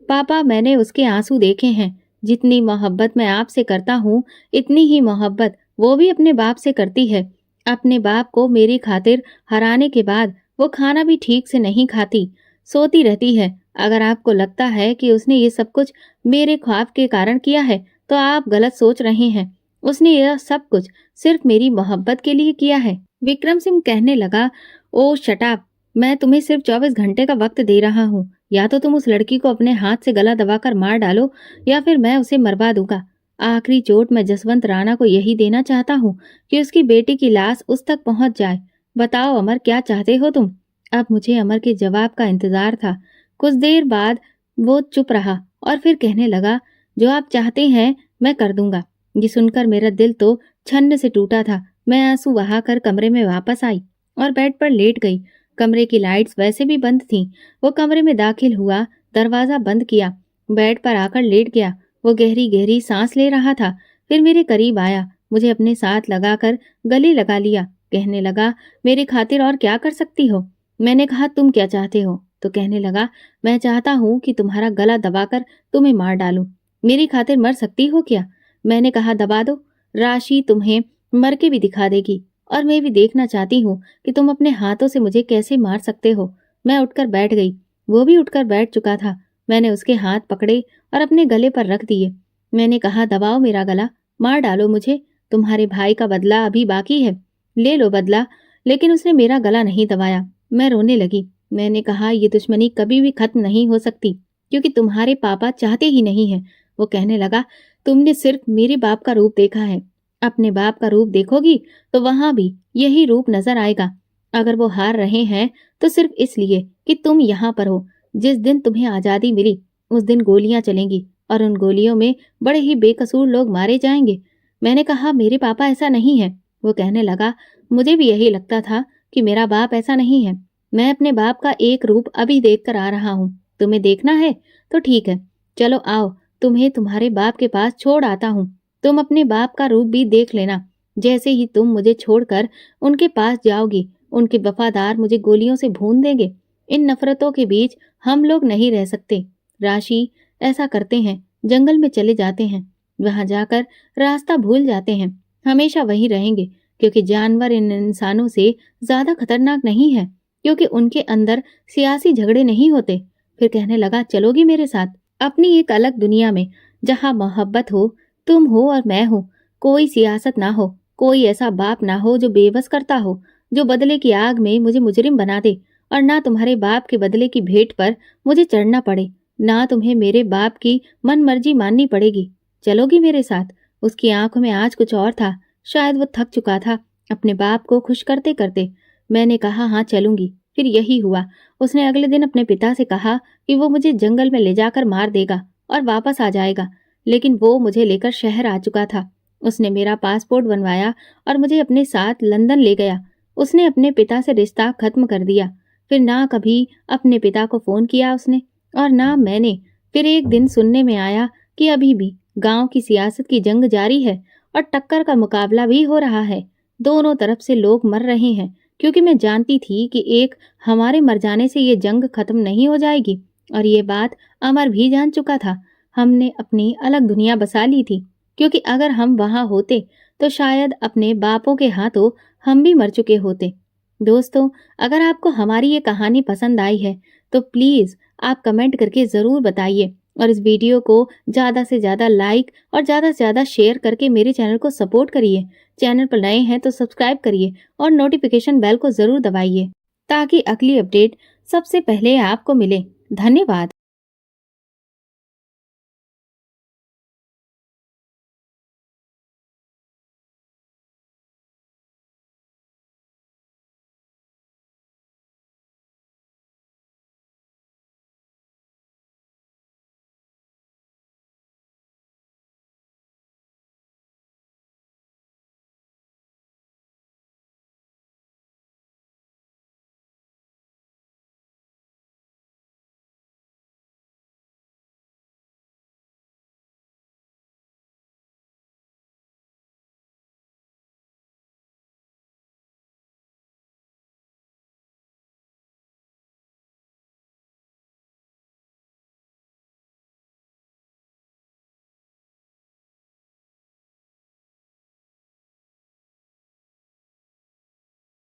पापा, मैंने उसके आंसू देखे हैं। जितनी मोहब्बत मैं आपसे करता हूँ इतनी ही मोहब्बत वो भी अपने बाप से करती है। अपने बाप को मेरी खातिर हराने के बाद वो खाना भी ठीक से नहीं खाती, सोती रहती है। अगर आपको लगता है कि उसने ये सब कुछ मेरे ख्वाब के कारण किया है तो आप गलत सोच रहे हैं। उसने यह सब कुछ सिर्फ मेरी मोहब्बत के लिए किया है। विक्रम सिंह कहने लगा, ओ शट अप, मैं तुम्हें सिर्फ 24 घंटे का वक्त दे रहा हूँ। या तो तुम उस लड़की को अपने हाथ से गला दबाकर मार डालो या फिर मैं उसे मरवा दूंगा। आखिरी चोट मैं जसवंत राणा को यही देना चाहता हूँ कि उसकी बेटी की लाश उस तक पहुंच जाए। बताओ अमर, क्या चाहते हो तुम? अब मुझे अमर के जवाब का इंतजार था। कुछ देर बाद वो चुप रहा और फिर कहने लगा, जो आप चाहते हैं मैं कर दूंगा। ये सुनकर मेरा दिल तो छन्न से टूटा था। मैं आंसू बहाकर कमरे में वापस आई और बेड पर लेट गई। कमरे की लाइट्स वैसे भी बंद थीं। वो कमरे में दाखिल हुआ, दरवाजा बंद किया, बेड पर आकर लेट गया। वो गहरी गहरी सांस ले रहा था। फिर मेरे करीब आया, मुझे अपने साथ लगाकर गले लगा लिया। कहने लगा, मेरी खातिर और क्या कर सकती हो? मैंने कहा, तुम क्या चाहते हो? तो कहने लगा, मैं चाहता हूँ कि तुम्हारा गला दबाकर तुम्हें मार डालूं। मेरी खातिर मर सकती हो क्या? मैंने कहा, दबा दो, राशि तुम्हें मर के भी दिखा देगी और मैं भी देखना चाहती हूँ कि तुम अपने हाथों से मुझे कैसे मार सकते हो। मैं उठकर बैठ गई। वो भी उठकर बैठ चुका था। मैंने उसके हाथ पकड़े और अपने गले पर रख दिए। मैंने कहा, दबाओ मेरा गला, मार डालो मुझे। तुम्हारे भाई का बदला अभी बाकी है, ले लो बदला। लेकिन उसने मेरा गला नहीं दबाया। मैं रोने लगी। मैंने कहा, ये दुश्मनी कभी भी खत्म नहीं हो सकती क्योंकि तुम्हारे पापा चाहते ही नहीं है। वो कहने लगा, तुमने सिर्फ मेरे बाप का रूप देखा है, अपने बाप का रूप देखोगी तो वहां भी यही रूप नजर आएगा। अगर वो हार रहे हैं तो सिर्फ इसलिए कि तुम यहाँ पर हो। जिस दिन तुम्हें आजादी मिली उस दिन गोलियां चलेंगी और उन गोलियों में बड़े ही बेकसूर लोग मारे जाएंगे। मैंने कहा, मेरे पापा ऐसा नहीं है। वो कहने लगा, मुझे भी यही लगता था कि मेरा बाप ऐसा नहीं है। मैं अपने बाप का एक रूप अभी देख कर आ रहा हूँ। तुम्हें देखना है तो ठीक है, चलो आओ, तुम्हें तुम्हारे बाप के पास छोड़ आता हूँ। तुम अपने बाप का रूप भी देख लेना। जैसे ही तुम मुझे छोड़कर उनके पास जाओगी, उनके वफादार मुझे गोलियों से भून देंगे। इन नफरतों के बीच हम लोग नहीं रह सकते। राशि, ऐसा करते हैं, जंगल में चले जाते हैं, वहां जाकर रास्ता भूल जाते हैं, हमेशा वहीं रहेंगे क्योंकि जानवर इन इंसानों से ज्यादा खतरनाक नहीं है, क्योंकि उनके अंदर सियासी झगड़े नहीं होते। फिर कहने लगा, चलोगी मेरे साथ अपनी एक अलग दुनिया में, जहां मोहब्बत हो, तुम हो और मैं हूँ, कोई सियासत ना हो, कोई ऐसा बाप ना हो जो बेबस करता हो, जो बदले की आग में मुझे मुजरिम बना दे, और ना तुम्हारे बाप के बदले की भेंट पर मुझे चढ़ना पड़े, ना तुम्हें मेरे बाप की मन मर्जी माननी पड़ेगी। चलोगी मेरे साथ? उसकी आंखों में आज कुछ और था। शायद वो थक चुका था अपने बाप को खुश करते करते। मैंने कहा, हाँ चलूंगी। फिर यही हुआ। उसने अगले दिन अपने पिता से कहा कि वो मुझे जंगल में ले जाकर मार देगा और वापस आ जाएगा, लेकिन वो मुझे लेकर शहर आ चुका था। उसने मेरा पासपोर्ट बनवाया और मुझे अपने साथ लंदन ले गया। उसने अपने पिता से रिश्ता खत्म कर दिया। फिर ना कभी अपने पिता को फोन किया उसने और ना मैंने। फिर एक दिन सुनने में आया कि अभी भी गांव की सियासत की जंग जारी है और टक्कर का मुकाबला भी हो रहा है। दोनों तरफ से लोग मर रहे हैं, क्योंकि मैं जानती थी कि एक हमारे मर जाने से ये जंग खत्म नहीं हो जाएगी, और ये बात अमर भी जान चुका था। हमने अपनी अलग दुनिया बसा ली थी, क्योंकि अगर हम वहां होते तो शायद अपने बापों के हाथों हम भी मर चुके होते। दोस्तों, अगर आपको हमारी ये कहानी पसंद आई है तो प्लीज आप कमेंट करके जरूर बताइए, और इस वीडियो को ज़्यादा से ज़्यादा लाइक और ज़्यादा से ज़्यादा शेयर करके मेरे चैनल को सपोर्ट करिए। चैनल पर नए हैं तो सब्सक्राइब करिए और नोटिफिकेशन बेल को ज़रूर दबाइए ताकि अगली अपडेट सबसे पहले आपको मिले। धन्यवाद।